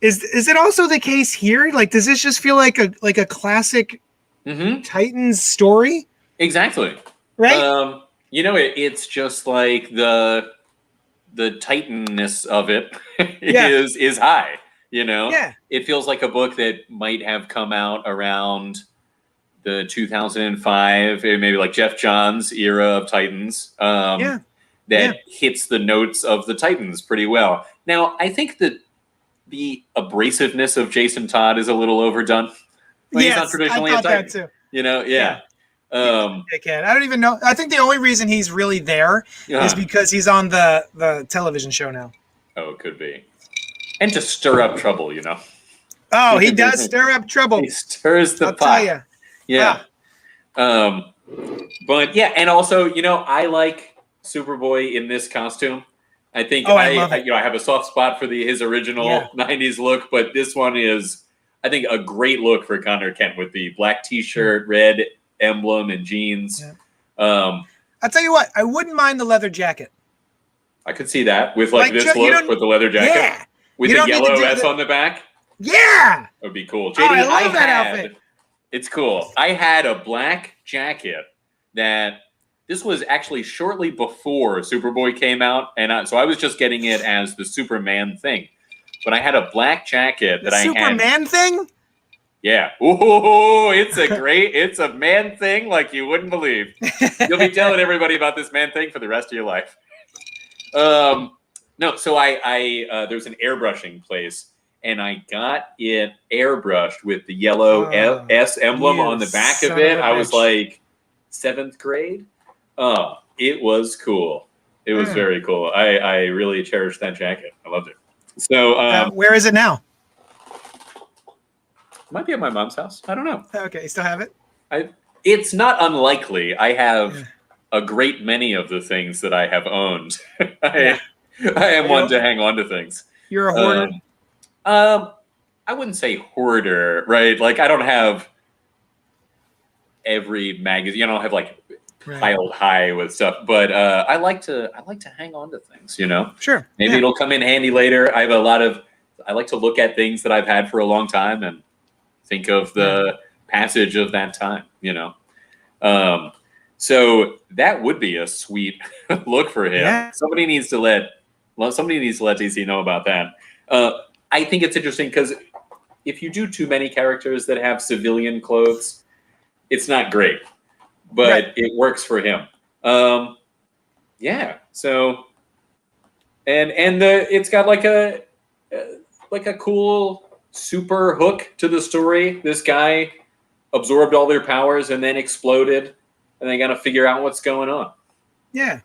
Is it also the case here? Like, does this just feel like a classic Titans story? Exactly. Right. It's just like the Titanness of it is high. It feels like a book that might have come out around the 2005, maybe like Jeff Johns era of Titans. That hits the notes of the Titans pretty well. Now, I think that the abrasiveness of Jason Todd is a little overdone. He's not traditionally a Titan. That too. I don't even know. I think the only reason he's really there is because he's on the television show now. Oh, it could be. And to stir up trouble, Oh, he does stir up trouble. He stirs the pot. Tell you. Yeah. But yeah, and also, I like Superboy in this costume. I think I have a soft spot for his original 90s look, but this one is I think a great look for Connor Kent with the black T-shirt, red emblem, and jeans. Yeah. I'll tell you what, I wouldn't mind the leather jacket. I could see that with like this look with the leather jacket. Yeah. With the yellow S on the back. Yeah. That would be cool. JD, I love that outfit. It's cool. I had a black jacket that this was actually shortly before Superboy came out, and so I was just getting it as the Superman thing. But I had a black jacket that I had. Superman thing? Yeah. Ooh, it's a man thing like you wouldn't believe. You'll be telling everybody about this man thing for the rest of your life. No, so I there's an airbrushing place, and I got it airbrushed with the yellow S emblem on the back of it. I was like 7th grade. Oh, it was cool. It was very cool. I really cherished that jacket. I loved it. So where is it now? Might be at my mom's house. I don't know. Okay, you still have it? It's not unlikely. I have a great many of the things that I have owned. I am one to hang on to things. You're a hoarder? I wouldn't say hoarder, right? Like I don't have every magazine. I don't have like piled high with stuff, but I like to hang on to things. Sure. Maybe it'll come in handy later. I like to look at things that I've had for a long time and think of the passage of that time. So that would be a sweet look for him. Yeah. Somebody needs to let DC know about that. I think it's interesting because if you do too many characters that have civilian clothes, it's not great, but it works for him. Yeah. So, and it's got like a cool super hook to the story. This guy absorbed all their powers and then exploded, and they got to figure out what's going on. Yeah.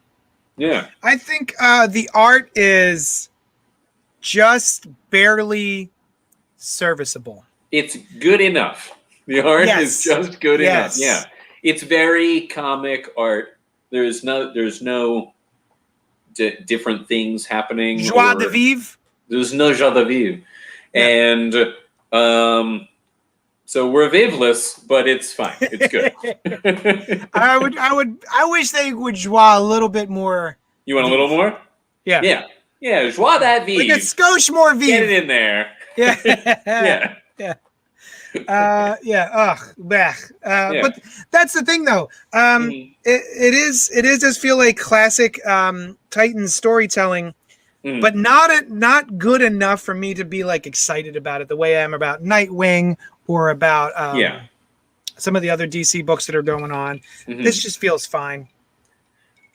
Yeah. I think the art is just barely serviceable. It's good enough. The art is just good enough. Yeah. It's very comic art. There's no different things happening. Joie de vivre. There's no joie de vivre. And so we're viveless, but it's fine. It's good. I wish they would joie a little bit more. You want a little more? Yeah. Yeah. Yeah. Joie de vivre. Like a skosh more vivre. Get it in there. Yeah. Yeah. Yeah. But that's the thing, though. It does feel like classic Titans storytelling, but not good enough for me to be like excited about it the way I am about Nightwing or about some of the other DC books that are going on. This just feels fine.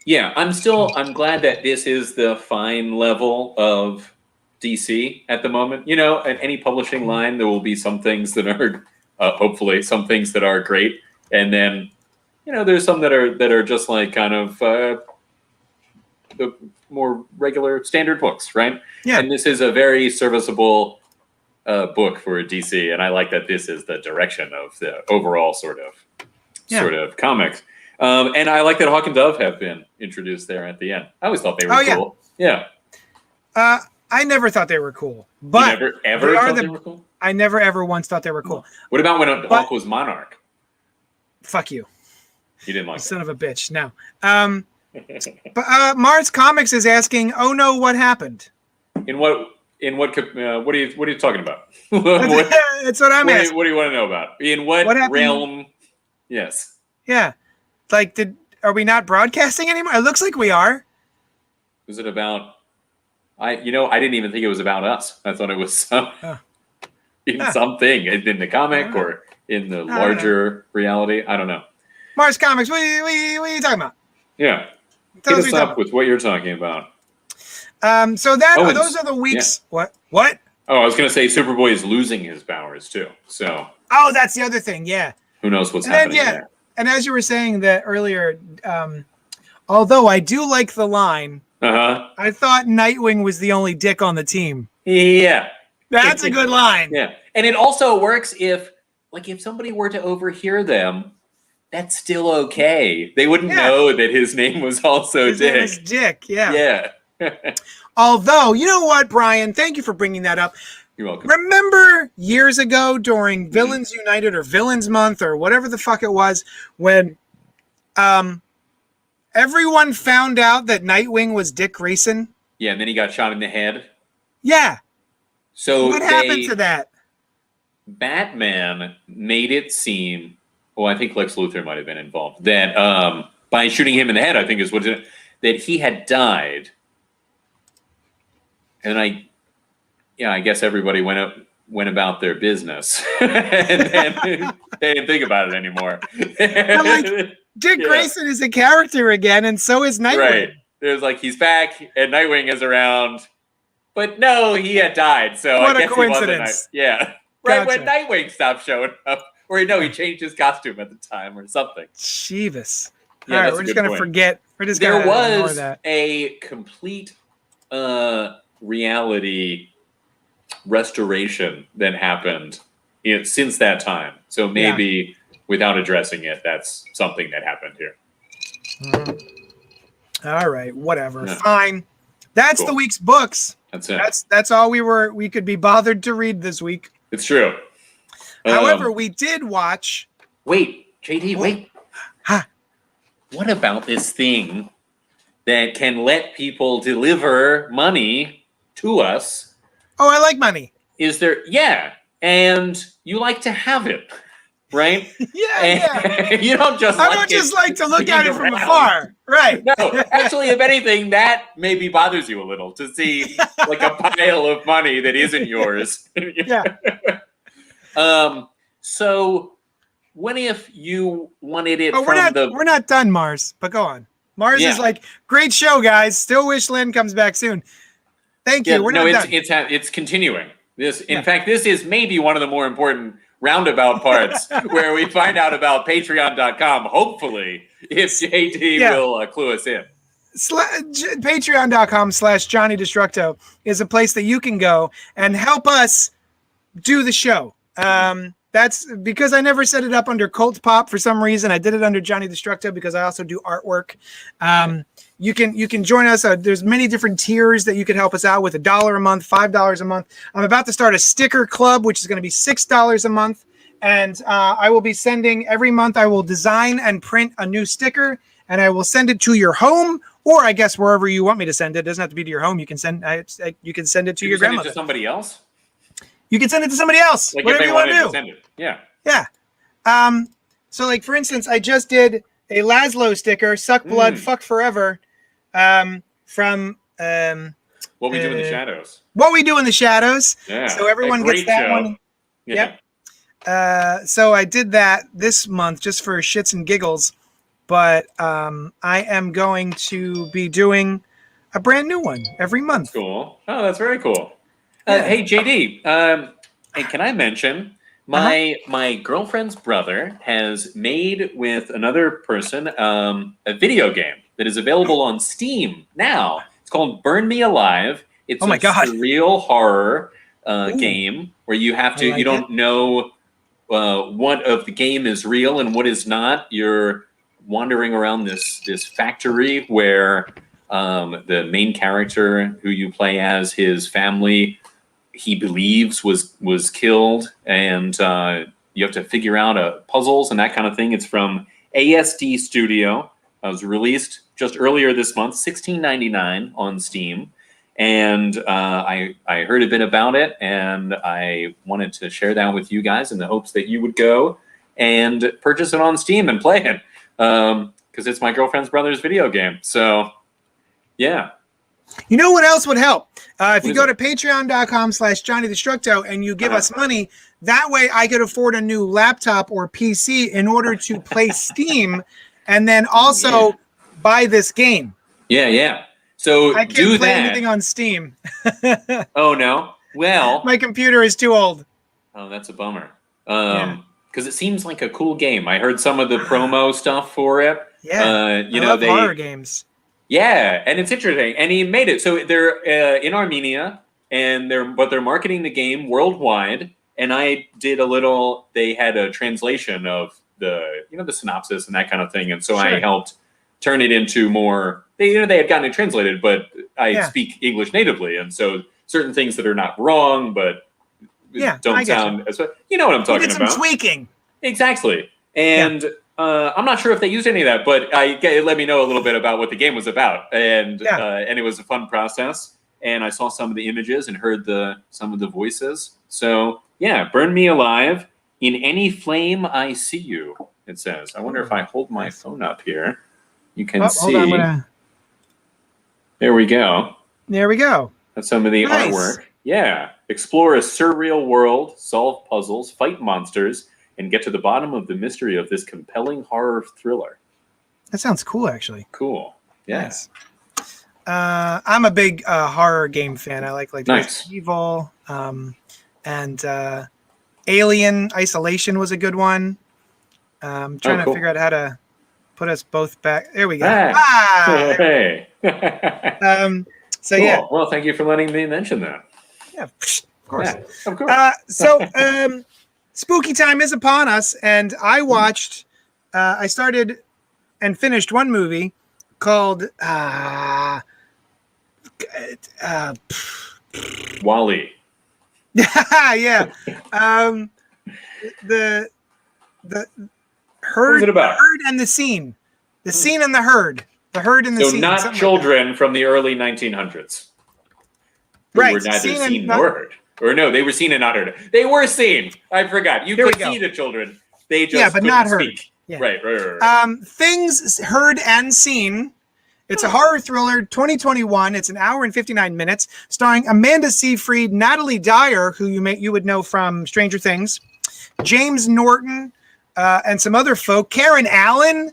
Yeah, I'm glad that this is the fine level of DC at the moment. At any publishing line, there will be some things that are, hopefully, some things that are great, and then, there's some that are just like kind of the more regular standard books, right? Yeah. And this is a very serviceable book for DC, and I like that this is the direction of the overall sort of comics. And I like that Hawk and Dove have been introduced there at the end. I always thought they were cool. Yeah. I never thought they were cool. But you never ever thought they were cool? I never ever once thought they were cool. What about when Hawk was Monarch? Fuck you. You didn't like that. Son of a bitch. No. But Mars Comics is asking, "Oh no, what happened?" What are you talking about? That's what I'm asking. What do you want to know about? In what realm? Yes. Yeah. Like, are we not broadcasting anymore? It looks like we are. Was it about? I didn't even think it was about us. I thought it was something in the comic or in the larger reality. I don't know. Mars Comics, what are you talking about? Yeah. Hit us up with what you're talking about. Those are the weeks. Yeah. What? Oh, I was going to say Superboy is losing his powers too. So. Oh, that's the other thing. Yeah. Who knows what's happening there? And as you were saying that earlier, although I do like the line, I thought Nightwing was the only dick on the team. Yeah. That's a good line. Yeah. And it also works if somebody were to overhear them, that's still okay. They wouldn't know that his name was also his Dick. Name is Dick, yeah. Yeah. Although, you know what, Brian? Thank you for bringing that up. You're welcome. Remember years ago during Villains United or Villains Month or whatever the fuck it was, when everyone found out that Nightwing was Dick Grayson? Yeah, and then he got shot in the head. Yeah. So what happened to that? Batman made it seem, well, I think Lex Luthor might have been involved, that by shooting him in the head, I think is what it, that he had died. And I guess everybody went about their business, and then they didn't think about it anymore. But like, Dick Grayson is a character again, and so is Nightwing. Right. It was like, he's back, and Nightwing is around. But no, he had died, so what I guess a coincidence. he wasn't. Yeah. Right, Gotcha. when Nightwing stopped showing up. Or he changed his costume at the time or something. Jeebus. Yeah, all right, we're just going to forget. We're just going to ignore that. A complete reality restoration that happened since that time. So maybe without addressing it, that's something that happened here. All right, whatever. Yeah. Fine. That's cool. The week's books. That's it. That's all we could be bothered to read this week. It's true. However, we did watch. Wait, JD, wait. Huh? What about this thing that can let people deliver money to us? Oh, I like money. Is there? Yeah, and you like to have it, right? Yeah. You don't just. I don't just like to look at it from afar, right? No, actually, if anything, that maybe bothers you a little to see like a pile of money that isn't yours. Yeah. So what if you wanted it we're not done, Mars, but go on. Mars is like, great show, guys. Still wish Lynn comes back soon. Thank you. We're not done. It's continuing. In fact, this is maybe one of the more important roundabout parts where we find out about patreon.com, hopefully, if JD will clue us in. Patreon.com/Johnny Destructo is a place that you can go and help us do the show. That's because I never set it up under CultPop for some reason. I did it under Johnny Destructo because I also do artwork. You can join us. There's many different tiers that you can help us out with. $1 a month, $5 a month. I'm about to start a sticker club, which is going to be $6 a month. And I will be sending every month. I will design and print a new sticker, and I will send it to your home, or I guess wherever you want me to send it. It doesn't have to be to your home. You can send you can send it to your grandmother. Send it to somebody else. You can send it to somebody else. Like whatever if they you want to do. Send it. Yeah. Yeah. So like for instance, I just did a Laszlo sticker, Suck Blood, Fuck Forever, from What We Do in the Shadows. What We Do in the Shadows. Yeah. So everyone gets that one. Yeah. Yep. So I did that this month just for shits and giggles, but I am going to be doing a brand new one every month. That's cool. Oh, that's very cool. Hey, JD, and can I mention my girlfriend's brother has made with another person a video game that is available on Steam now. It's called Burn Me Alive. It's a surreal horror game where you have to, you don't know what of the game is real and what is not. You're wandering around this factory where the main character who you play as, his family, he believes was killed, and you have to figure out puzzles and that kind of thing. It's from ASD Studio. It was released just earlier this month, $16.99 on Steam, and I heard a bit about it, and I wanted to share that with you guys in the hopes that you would go and purchase it on Steam and play it, because it's my girlfriend's brother's video game. So, yeah. You know what else would help? If you go to patreon.com/Johnny Destructo and you give us money, that way I could afford a new laptop or PC in order to play Steam and then also buy this game. Yeah. So I can't play anything on Steam. Oh, no? Well, my computer is too old. Oh, that's a bummer. Because it seems like a cool game. I heard some of the promo stuff for it. Yeah, I love horror games. Yeah, and it's interesting. And he made it. So they're in Armenia, and they're marketing the game worldwide. And I did they had a translation of the synopsis and that kind of thing. And so I helped turn it into more, they had gotten it translated, but I speak English natively. And so certain things that are not wrong, but don't sound as you know what I'm talking about. Some tweaking. Exactly. And I'm not sure if they used any of that, but it let me know a little bit about what the game was about, and it was a fun process. And I saw some of the images and heard some of the voices. So yeah, burn me alive. In any flame I see you, it says. I wonder if I hold my phone up here, you can see. Hold on, There we go. There we go. That's some of the artwork. Yeah. Explore a surreal world, solve puzzles, fight monsters, and get to the bottom of the mystery of this compelling horror thriller. That sounds cool, actually. Cool. Yeah. Nice. I'm a big horror game fan. I like nice. Evil, and Alien Isolation was a good one. I'm trying to figure out how to put us both back. There we go. Hey. So cool. yeah. Well, thank you for letting me mention that. Yeah, of course. Yeah, of course. Spooky time is upon us, and I watched. I started and finished one movie called Wally. Yeah. The herd. What is it about? The herd and the scene. The scene and the herd. The herd and the scene. So not children from the early 1900s. Right. Were neither seen nor heard. Or no, they were seen and not heard. They were seen. I forgot. You could see the children. They just but not heard. Speak. Yeah. Right. Things heard and seen. It's a horror thriller, 2021. It's an hour and 59 minutes, starring Amanda Seyfried, Natalie Dyer, who you would know from Stranger Things, James Norton, and some other folk. Karen Allen,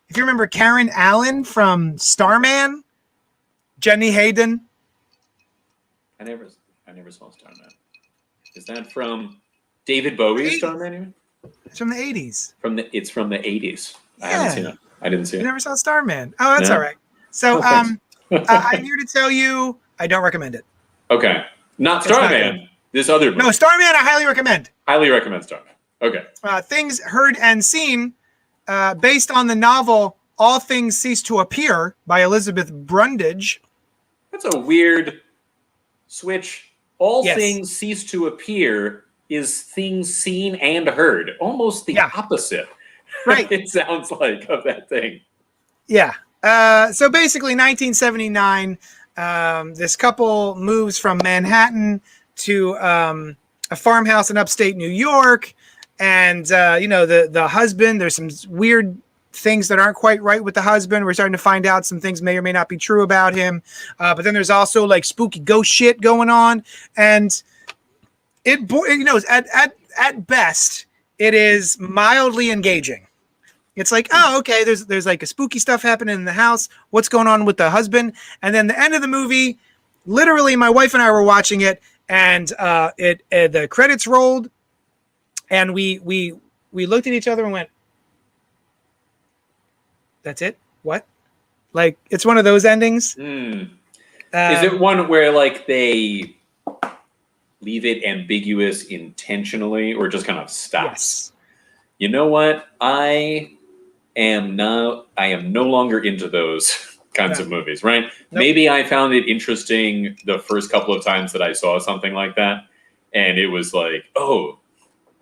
if you remember Karen Allen from Starman, Jenny Hayden. I never saw Starman. Is that from David Bowie's Starman? It's from the 80s. It's from the 80s. I haven't seen it. I didn't see it. You never saw Starman? Oh, that's all right. So I'm here to tell you I don't recommend it. Okay. Not Starman. This other movie. No, Starman I highly recommend. Highly recommend Starman. Okay. Things heard and seen, based on the novel All Things Cease to Appear by Elizabeth Brundage. That's a weird switch. All things cease to appear is things seen and heard. Almost the opposite. Right. It sounds like of that thing. Yeah. So basically 1979, this couple moves from Manhattan to a farmhouse in upstate New York. And, the husband, there's some weird things that aren't quite right with the husband. We're starting to find out some things may or may not be true about him. But then there's also like spooky ghost shit going on. And at best, it is mildly engaging. It's like, oh, okay, there's like a spooky stuff happening in the house. What's going on with the husband? And then the end of the movie, literally my wife and I were watching it, and the credits rolled, and we looked at each other and went, that's it? What? Like, it's one of those endings. Is it one where like they leave it ambiguous intentionally or just kind of stops? Yes. You know what? I am no longer into those kinds of movies, right? Nope. Maybe I found it interesting the first couple of times that I saw something like that, and it was like, oh,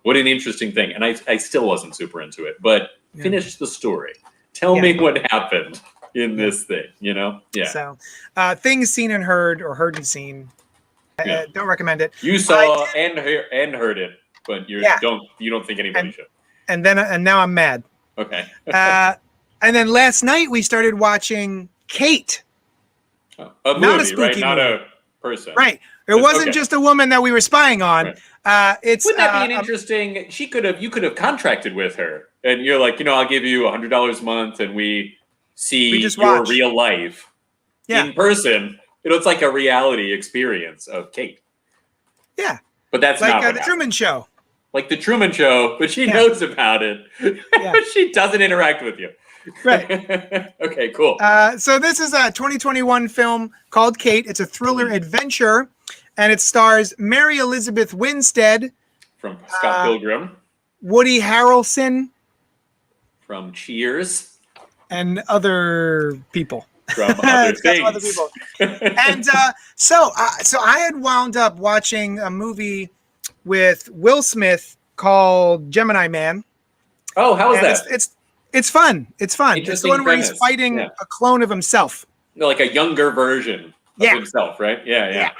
what an interesting thing. And I still wasn't super into it, but finish the story. Tell me what happened in this thing, Yeah. So things seen and heard, or heard and seen. Don't recommend it. You saw and heard it, but you don't think anybody should. And now I'm mad. Okay. And then last night we started watching Kate. A movie, right? Not a person. Right. It wasn't just a woman that we were spying on. Right. Wouldn't that be an interesting? You could have contracted with her, and you're like, I'll give you $100 a month, and we see your real life in person. It's like a reality experience of Kate. Yeah. But that's like not the Truman Show. Like the Truman Show, but she knows about it. But she doesn't interact with you. Right. Okay, cool. So this is a 2021 film called Kate. It's a thriller adventure, and it stars Mary Elizabeth Winstead from Scott Pilgrim, Woody Harrelson from Cheers, and other people. From other things. Other people. And so I had wound up watching a movie with Will Smith called Gemini Man. Oh, how is And that? it's fun. It's fun. It's the one where he's fighting a clone of himself. Like a younger version of himself, right? Yeah.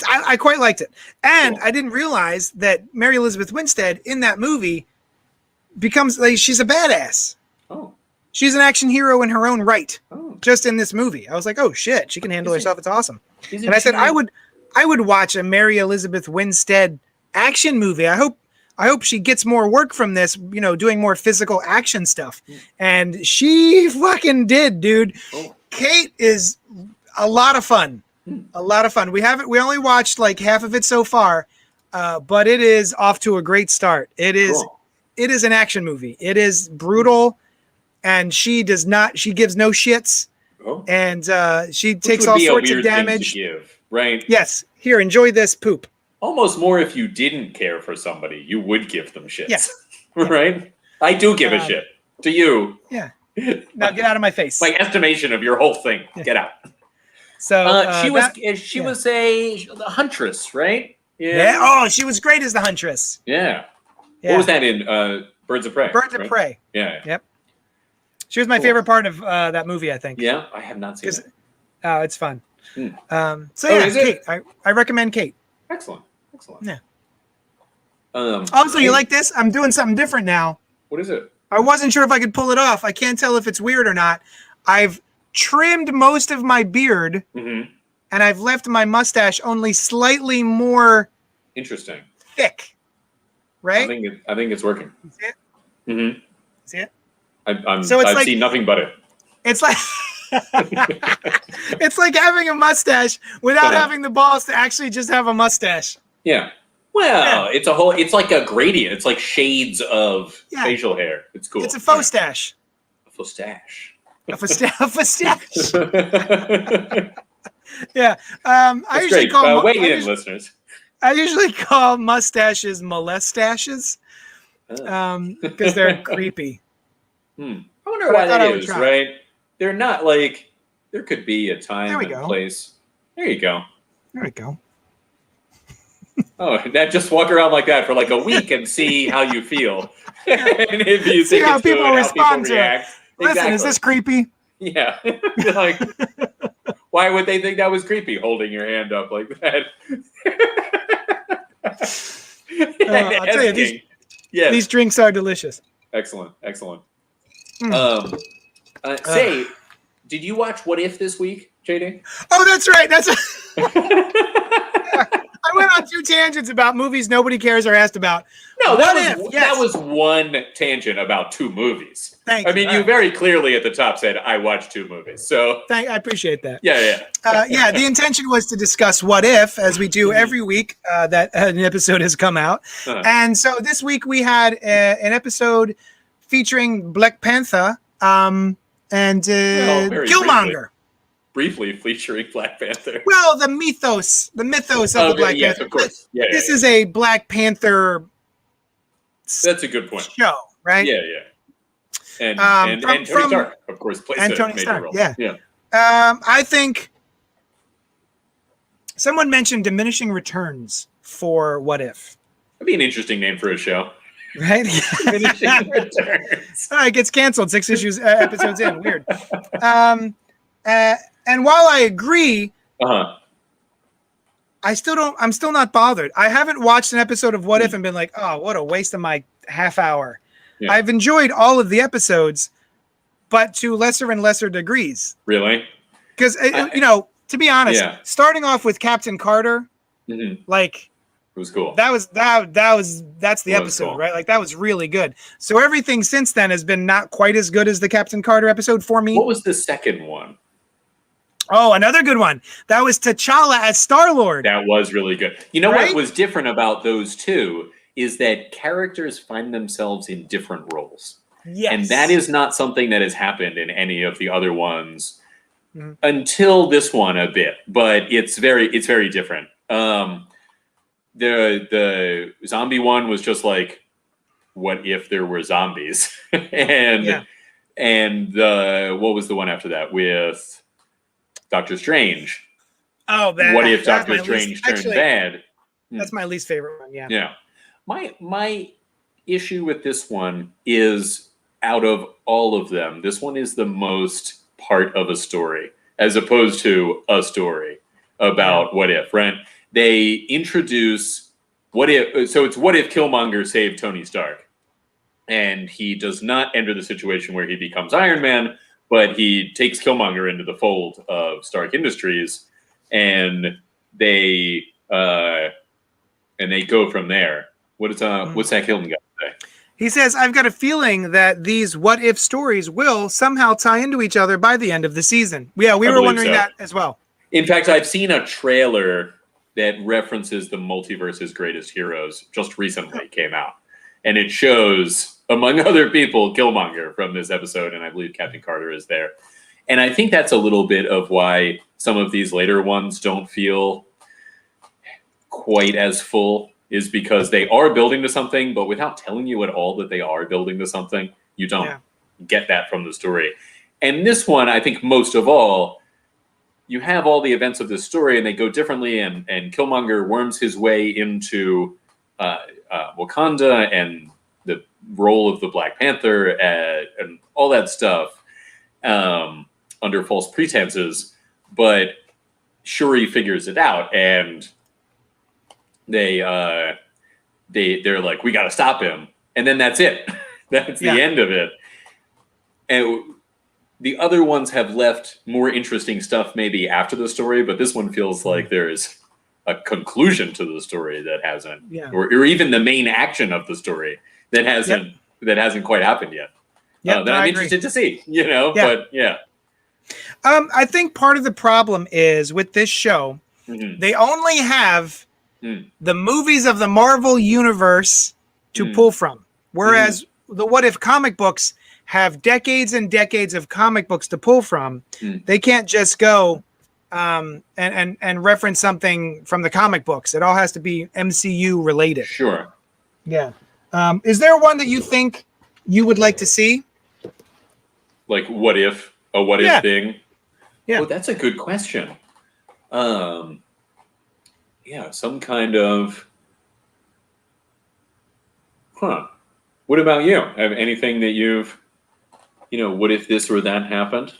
I quite liked it. And I didn't realize that Mary Elizabeth Winstead in that movie becomes like she's a badass. Oh. She's an action hero in her own right. Oh. Just in this movie. I was like, oh shit, she can handle herself. It's awesome. And I said I would watch a Mary Elizabeth Winstead action movie. I hope she gets more work from this, doing more physical action stuff. And she fucking did, dude. Oh. Kate is a lot of fun. A lot of fun. We only watched like half of it so far, but it is off to a great start. It is an action movie. It is brutal, and she gives no shits. Oh. And she takes all sorts of damage. Thing to give, right? Yes. Here, enjoy this poop. Almost more if you didn't care for somebody, you would give them shits. Yeah. Right? I do give a shit to you. Yeah. Now get out of my face. My estimation of your whole thing. Yeah. Get out. So she was a huntress, right? Yeah. Oh, she was great as the huntress. Yeah. What was that in Birds of Prey? Birds of Prey. Yeah. Yep. She was my favorite part of that movie, I think. Yeah, I have not seen it. Oh, it's fun. Kate. I recommend Kate. Excellent. Yeah. Also, you like this? I'm doing something different now. What is it? I wasn't sure if I could pull it off. I can't tell if it's weird or not. I've trimmed most of my beard, and I've left my mustache only slightly more interesting, thick. Right? I think it's working. See it? Mm-hmm. See it? I've seen nothing but it. It's like it's like having a mustache without having the balls to actually just have a mustache. Yeah. Well, it's like a gradient. It's like shades of facial hair. It's cool. It's a faux stash. A faux stash. A faux stash. Yeah. I usually call listeners. I usually call mustaches molestaches because they're creepy. I wonder why that is, right? They're not like, there could be a time and place. There you go. There we go. Oh, that just walk around like that for like a week and see how you feel. And if you see how people respond to it. Listen, exactly. Is this creepy? Yeah. Like, why would they think that was creepy, holding your hand up like that? I'll tell you, these drinks are delicious. Excellent. Say, did you watch What If this week, JD? Oh, that's right. I went on 2 tangents about movies nobody cares or asked about. No, that was one tangent about 2 movies. Thank you. I mean, you very clearly at the top said, I watched 2 movies. So I appreciate that. Yeah. The intention was to discuss What If, as we do every week that an episode has come out. And so this week we had an episode featuring Black Panther and Killmonger. Briefly featuring Black Panther. Well, the mythos of the Black Panther. Of course. This is a Black Panther. That's a good point. Show, right? Yeah. And Tony Stark, of course, plays a major role. Yeah. I think someone mentioned diminishing returns for What If. That'd be an interesting name for a show. Right? Diminishing returns. It gets canceled 6 episodes in. Weird. And while I agree, I'm still not bothered. I haven't watched an episode of What If and been like, oh, what a waste of my half hour. Yeah. I've enjoyed all of the episodes, but to lesser and lesser degrees. Really? Because, to be honest, starting off with Captain Carter, like, it was cool. That's the episode, cool. Right? Like, that was really good. So everything since then has been not quite as good as the Captain Carter episode for me. What was the second one? Oh, another good one. That was T'Challa as Star-Lord. That was really good. You know what was different about those 2 is that characters find themselves in different roles. Yes. And that is not something that has happened in any of the other ones until this one a bit, but it's very different. The zombie one was just like, what if there were zombies? and what was the one after that with Doctor Strange? Oh, what if Doctor Strange turned bad? That's my least favorite one. Yeah. Yeah. My issue with this one is, out of all of them, this one is the most part of a story, as opposed to a story about what if, right? They introduce what if, so it's what if Killmonger saved Tony Stark, and he does not enter the situation where he becomes Iron Man, but he takes Killmonger into the fold of Stark Industries, and they go from there. What's that Hilton guy say? He says, I've got a feeling that these what if stories will somehow tie into each other by the end of the season. Yeah, we were wondering that as well. In fact, I've seen a trailer that references the Multiverse's Greatest Heroes just recently came out. And it shows, among other people, Killmonger from this episode, and I believe Captain Carter is there. And I think that's a little bit of why some of these later ones don't feel quite as full, is because they are building to something, but without telling you at all that they are building to something, you don't get that from the story. And this one, I think most of all, you have all the events of this story and they go differently, and Killmonger worms his way into Wakanda and the role of the Black Panther and all that stuff under false pretenses. But Shuri figures it out, and they're like, we got to stop him, and then that's it. That's the end of it. And the other ones have left more interesting stuff maybe after the story, but this one feels like there's a conclusion to the story that hasn't, or even the main action of the story that hasn't quite happened yet. That I'm interested to see, but I think part of the problem is with this show, they only have the movies of the Marvel universe to pull from, whereas the What If comic books have decades and decades of comic books to pull from. They can't just go and reference something from the comic books. It all has to be MCU related. Sure. Yeah. Is there one that you think you would like to see? Like a what if thing? Yeah. Oh, that's a good question. Some kind of, What about you? Have anything that you've, what if this or that happened?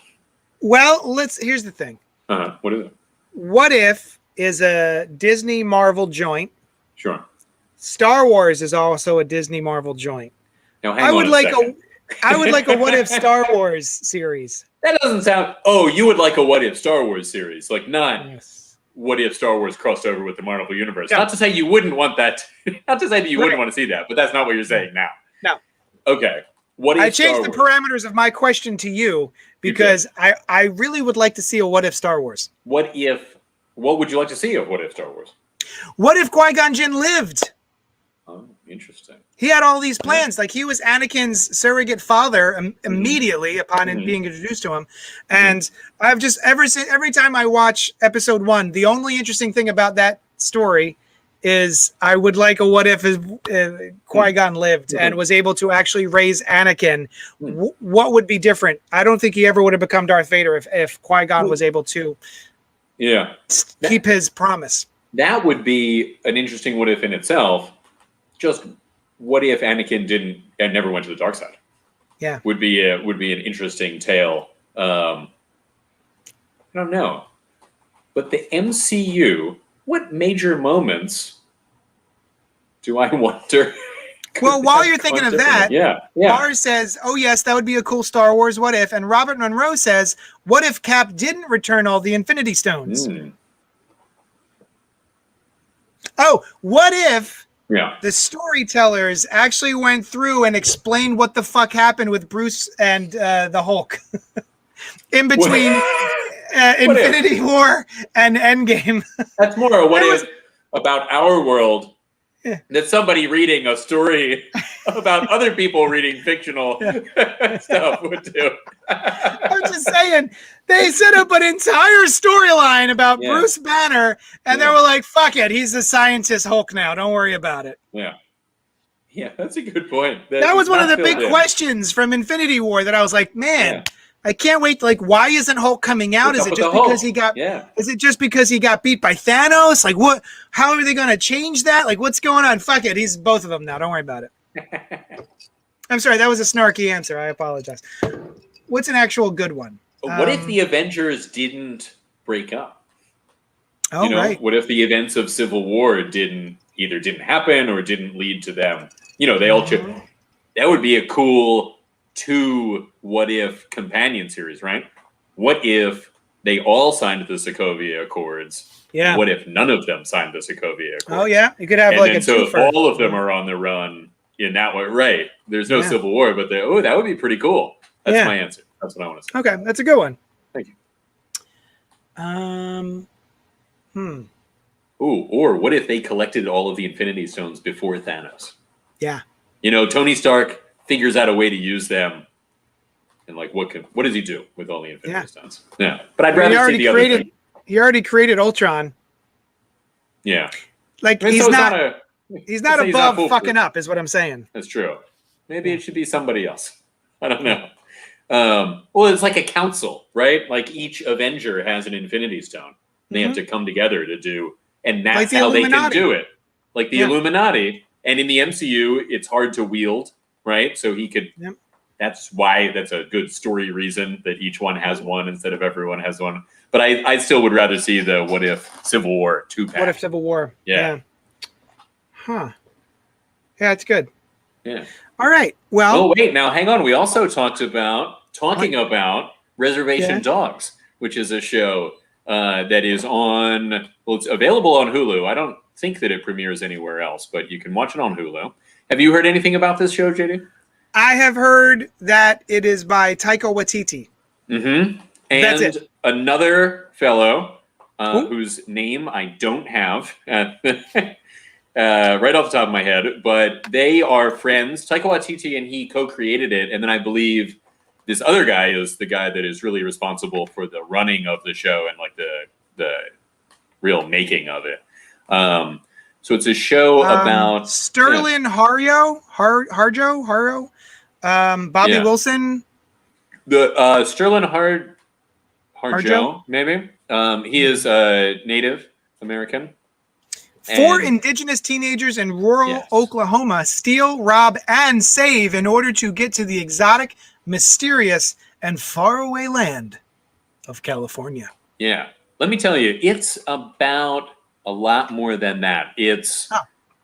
Well, here's the thing. What is it? What If is a Disney Marvel joint. Sure. Star Wars is also a Disney Marvel joint. Now, I would like a What If Star Wars series. That doesn't sound. Oh, you would like a What If Star Wars series, like not What If Star Wars crossed over with the Marvel universe. Yeah. Not to say you wouldn't want that. Not to say that you wouldn't want to see that, but that's not what you're saying now. No. Okay. What if I changed the parameters of my question to you because I really would like to see a What If Star Wars. What would you like to see of What If Star Wars? What if Qui-Gon Jinn lived? Oh, interesting. He had all these plans. Like, he was Anakin's surrogate father immediately upon being introduced to him. And I've just, every time I watch episode 1, the only interesting thing about that story is I would like a what if Qui-Gon lived and was able to actually raise Anakin. What would be different? I don't think he ever would have become Darth Vader if Qui-Gon was able to keep his promise. That would be an interesting what if in itself. Just what if Anakin never went to the dark side? Yeah, would be an interesting tale. I don't know, but the MCU. What major moments do I wonder? Well, while you're thinking of that, Mars says, "Oh yes, that would be a cool Star Wars what if," and Robert Monroe says, "What if Cap didn't return all the Infinity Stones?" Oh, what if? The storytellers actually went through and explained what the fuck happened with Bruce and the Hulk in between Infinity War and Endgame. That's more a what if about our world that somebody reading a story about other people reading fictional stuff would do. I'm just saying, they set up an entire storyline about Bruce Banner, and they were like, fuck it, he's a scientist Hulk now, don't worry about it. Yeah, that's a good point. That was one of the big questions from Infinity War that I was like, man, I can't wait. Like, why isn't Hulk coming out? What's Is up it with just the Hulk? because he got? Yeah. Is it just because he got beat by Thanos? Like, what? How are they going to change that? Like, what's going on? Fuck it. He's both of them now. Don't worry about it. I'm sorry. That was a snarky answer. I apologize. What's an actual good one? What if the Avengers didn't break up? Oh, you know, right. what if the events of Civil War didn't happen or didn't lead to them? You know, they all chip. That would be a cool 2 what if companion series, right? What if they all signed the Sokovia Accords? Yeah. What if none of them signed the Sokovia Accords? Oh, yeah. You could have and like then a so twofer. all of them are on the run in that way, right? There's no Yeah. Civil War, but that would be pretty cool. That's Yeah. my answer. That's what I want to say. Okay, that's a good one. Thank you. Ooh, or what if they collected all of the Infinity Stones before Thanos? Yeah. You know, Tony Stark figures out a way to use them, and like, what does he do with all the Infinity Stones? Yeah, but I'd rather see the other thing. He already created Ultron. Yeah, Like, I mean, he's so not he's not above fucking up, is what I'm saying. That's true. Maybe it should be somebody else. I don't know. Well, it's like a council, right? Like each Avenger has an Infinity Stone. They have to come together to do, and that's Like the how they can Illuminati. do it. Like the Illuminati. And in the MCU, it's hard to wield, right? So he could. Yep. That's why that's a good story reason that each one has one instead of everyone has one. But I still would rather see the What If Civil War 2-pack. What if Civil War? Yeah. Huh. Yeah, it's good. Yeah. All right. Well. Oh wait, now hang on. We also talking about Reservation Yeah. Dogs, which is a show that is on. Well, it's available on Hulu. I don't think that it premieres anywhere else, but you can watch it on Hulu. Have you heard anything about this show, JD? I have heard that it is by Taika Waititi. Mm-hmm. And That's it. Another fellow whose name I don't have right off the top of my head, but they are friends. Taika Waititi and he co-created it, and then I believe this other guy is the guy that is really responsible for the running of the show and like the real making of it. So it's a show about Sterling Harjo, Bobby Wilson. The Sterling Harjo, maybe. He is a Native American. 4 indigenous teenagers in rural Oklahoma steal, rob, and save in order to get to the exotic, mysterious, and faraway land of California. Yeah. Let me tell you, it's about a lot more than that. It's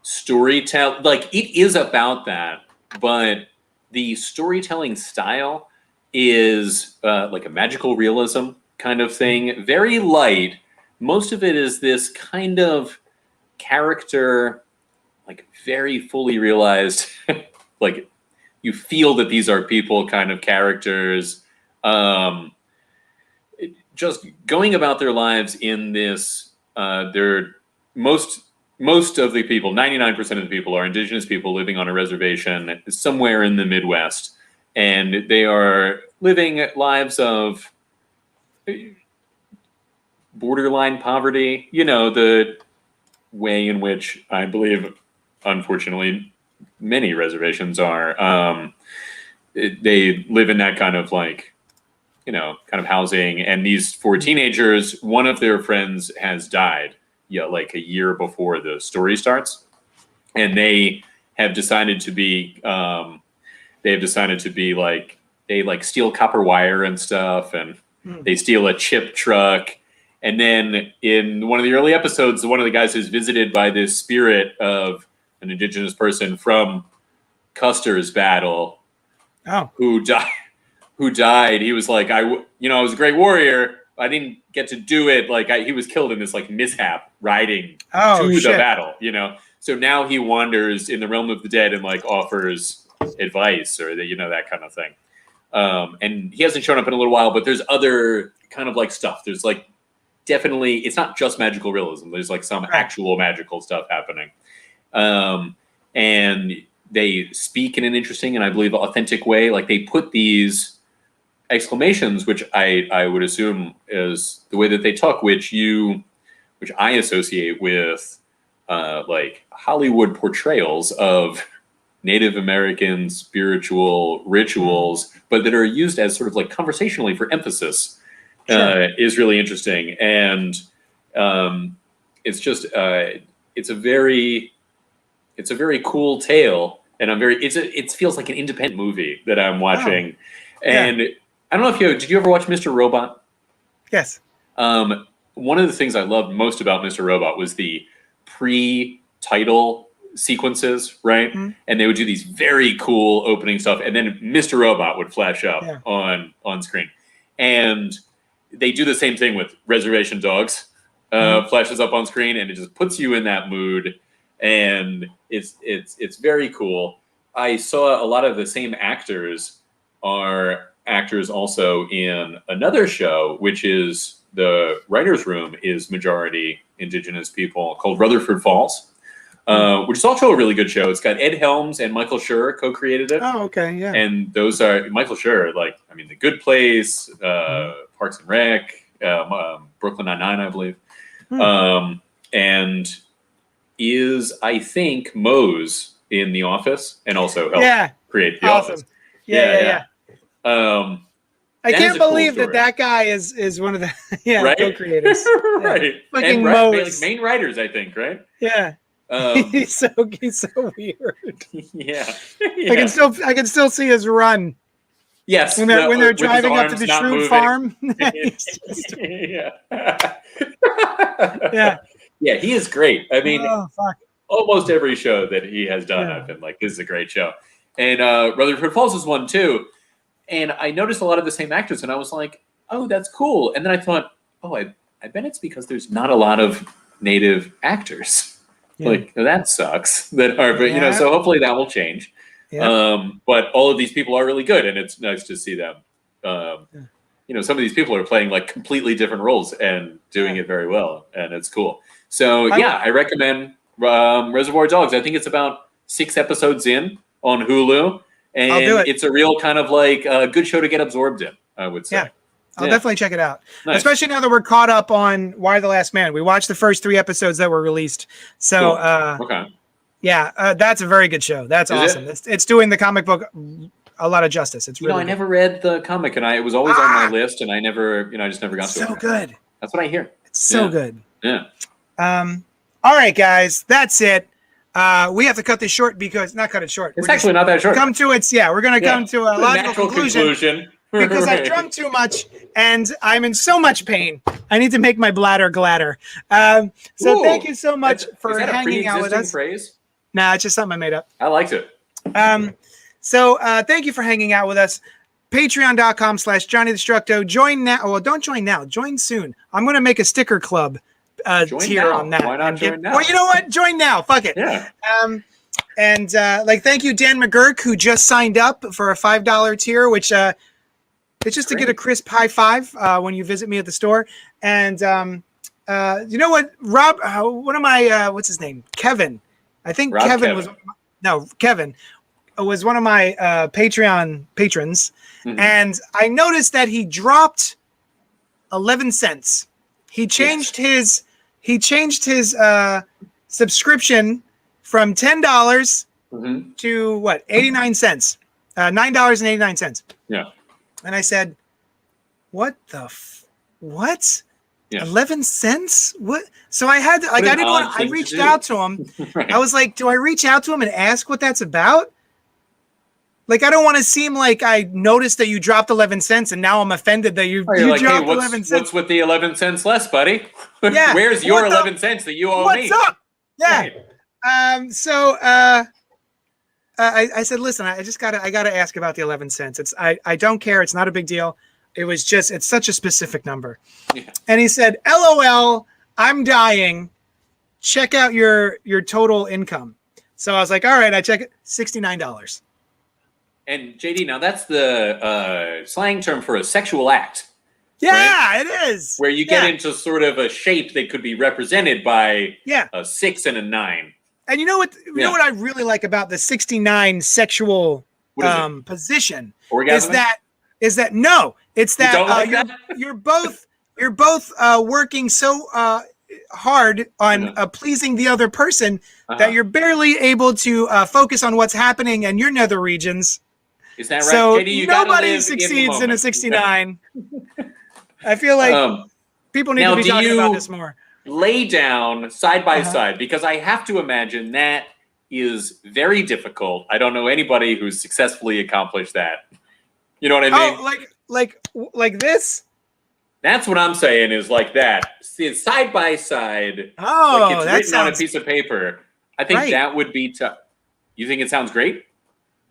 storytelling. Like, it is about that, but the storytelling style is like a magical realism kind of thing. Very light. Most of it is this kind of character, like very fully realized, like you feel that these are people kind of characters, just going about their lives in this, they're most of the people, 99% of the people are indigenous people living on a reservation somewhere in the Midwest, and they are living lives of borderline poverty, you know, the way in which I believe, unfortunately, many reservations are. They live in that kind of like, you know, kind of housing. And these 4 teenagers, one of their friends has died, like a year before the story starts. And they have decided to be, like, they like steal copper wire and stuff. And they steal a chip truck. And then in one of the early episodes, one of the guys is visited by this spirit of an indigenous person from Custer's battle, who died. He was like, I was a great warrior. I didn't get to do it. Like he was killed in this like mishap riding to the battle, you know? So now he wanders in the realm of the dead and like offers advice or that kind of thing. And he hasn't shown up in a little while, but there's other kind of like stuff. There's like, definitely, it's not just magical realism. There's like some actual magical stuff happening. And they speak in an interesting and I believe authentic way. Like they put these exclamations, which I would assume is the way that they talk, which I associate with like Hollywood portrayals of Native American spiritual rituals, but that are used as sort of like conversationally for emphasis, is really interesting. And it's just it's a very cool tale, and it feels like an independent movie that I'm watching. And I don't know if did you ever watch Mr. Robot? Yes. One of the things I loved most about Mr. Robot was the pre-title sequences, right? Mm-hmm. And they would do these very cool opening stuff, and then Mr. Robot would flash up on screen. And they do the same thing with Reservation Dogs. Flashes up on screen, and it just puts you in that mood, and it's very cool. I saw a lot of the same actors are actors also in another show, which is the writer's room is majority Indigenous people, called Rutherford Falls, which is also a really good show. It's got Ed Helms and Michael Schur co-created it. Oh, okay, yeah. And those are Michael Schur, The Good Place, Parks and Rec, Brooklyn Nine-Nine, I believe, and is, I think, Mose in The Office, and also helped create The Office. Yeah. I can't believe that guy is one of the co-creators. Right. Fucking Mose. Main writers, I think, right? Yeah. He's so weird. Yeah. I can still see his run. Yes. When they're driving up to the Shrew farm. Yeah, he is great. I mean, almost every show that he has done, I've been like, this is a great show. And Rutherford Falls is one too. And I noticed a lot of the same actors, and I was like, oh, that's cool. And then I thought, I bet it's because there's not a lot of Native actors. Yeah. That sucks. So hopefully that will change. Yeah. But all of these people are really good, and it's nice to see them. Some of these people are playing like completely different roles and doing it very well, and it's cool. So I recommend Reservoir Dogs. I think it's about 6 episodes in on Hulu. And it's a real kind of like a good show to get absorbed in, I would say. Yeah, I'll definitely check it out. Nice. Especially now that we're caught up on Why the Last Man. We watched the first 3 episodes that were released. So, cool. That's a very good show. That's awesome. It's doing the comic book a lot of justice. It's really I never read the comic, and it was always on my list, and I just never got to it. So good. That's what I hear. It's so good. Yeah. All right, guys, that's it. We have to cut this short not cut it short. It's actually not that short. We're going to come to a logical conclusion. Because I've drunk too much and I'm in so much pain. I need to make my bladder gladder. Thank you so much for hanging out with us. Phrase? Nah, it's just something I made up. I liked it. Thank you for hanging out with us. Patreon.com/JohnnyDestructo. Join now. Well, don't join now. Join soon. I'm going to make a sticker club tier on that. Why not join now? Well, you know what? Join now. Fuck it. Yeah. Thank you, Dan McGurk, who just signed up for a $5 tier, which it's just to get a crisp high five when you visit me at the store. And you know what? Rob, one of my what's his name? Kevin. I think Kevin was one of my Patreon patrons, and I noticed that he dropped 11 cents. He changed his subscription from $10 to what? 89 cents. $9.89. Yeah. And I said, what? Yeah. 11 cents? What? So I had to, I reached out to him. Right. I was like, do I reach out to him and ask what that's about? Like, I don't want to seem like I noticed that you dropped 11 cents and now I'm offended that you dropped 11 cents. What's with the 11 cents less, buddy? Yeah. Where's your 11 cents that you owe me? What's up? Yeah. Right. I said, listen, I gotta ask about the 11 cents. I don't care. It's not a big deal. It's such a specific number. Yeah. And he said, LOL, I'm dying. Check out your total income. So I was like, all right, I check it. $69. And JD, now that's the slang term for a sexual act. Yeah, right? It is. Where you get into sort of a shape that could be represented by a 6 and a 9. And you know what? You know what I really like about the 69 sexual position Orgasm? is that no, it's that, you don't like that? you're both working so hard on pleasing the other person that you're barely able to focus on what's happening in your nether regions. Is that right? So JD, you nobody succeeds in a 69. I feel like people need to be talking about this more. Lay down side by side, because I have to imagine that is very difficult. I don't know anybody who's successfully accomplished that. You know what I mean? Oh, like this? That's what I'm saying, is like that. See, it's side by side. Oh, like it's that written on a sounds piece of paper. I think that would be tough. You think it sounds great?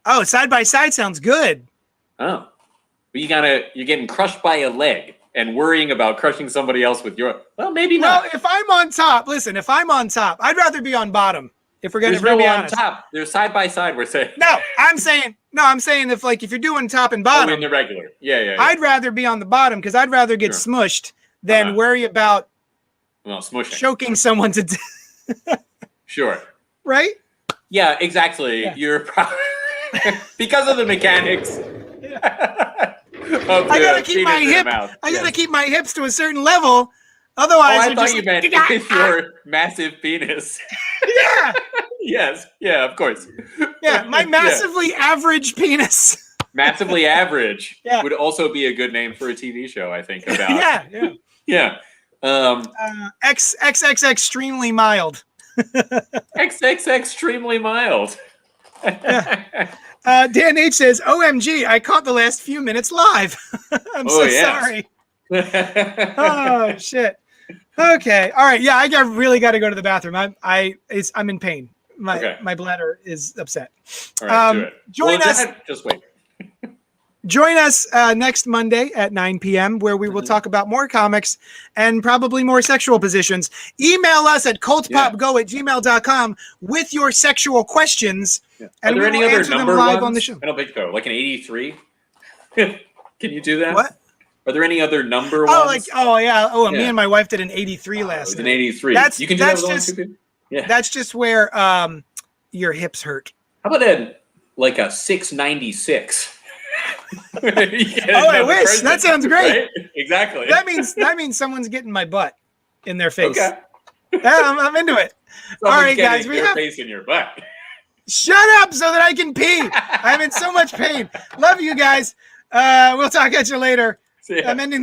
Oh, side by side sounds good. Oh, but you're getting crushed by a leg and worrying about crushing somebody else with your. Well, maybe not. Well, if I'm on top, listen. If I'm on top, I'd rather be on bottom. If we're going to be honest. On top. They're side by side. We're saying. I'm saying if you're doing top and bottom. In the regular. Yeah. I'd rather be on the bottom because I'd rather get smushed than worry about smushing. Choking someone to death. Sure. Right? Yeah, exactly. Yeah. You're probably because of the mechanics. I gotta keep my hip. I gotta keep my hips to a certain level. Otherwise, I thought you meant with your massive penis. Yeah. Yes. Yeah. Of course. Yeah. My massively average penis. Massively average would also be a good name for a TV show. I think about. Yeah. XXX extremely mild. XX extremely mild. Dan H says, "OMG! I caught the last few minutes live. I'm sorry." Oh shit. Okay. All right. Yeah, I really got to go to the bathroom. I'm in pain. My bladder is upset. All right, do it. Join us. Just wait. Join us next Monday at 9 p.m. where we will talk about more comics and probably more sexual positions. Email us at cultpopgo@gmail.com with your sexual questions. Yeah. And Are there any other number live ones? on the show. I don't think so. Like an 83? Can you do that? What? Are there any other number ones? Me and my wife did an 83 last night. An 83. You can do that with one. Yeah. That's just where your hips hurt. How about a 696? I wish. That sounds great. Right? Exactly. That means someone's getting my butt in their face. Okay. I'm into it. All right, guys. We have face in your butt. Shut up so that I can pee. I'm in so much pain. Love you guys. We'll talk at you later. I'm ending the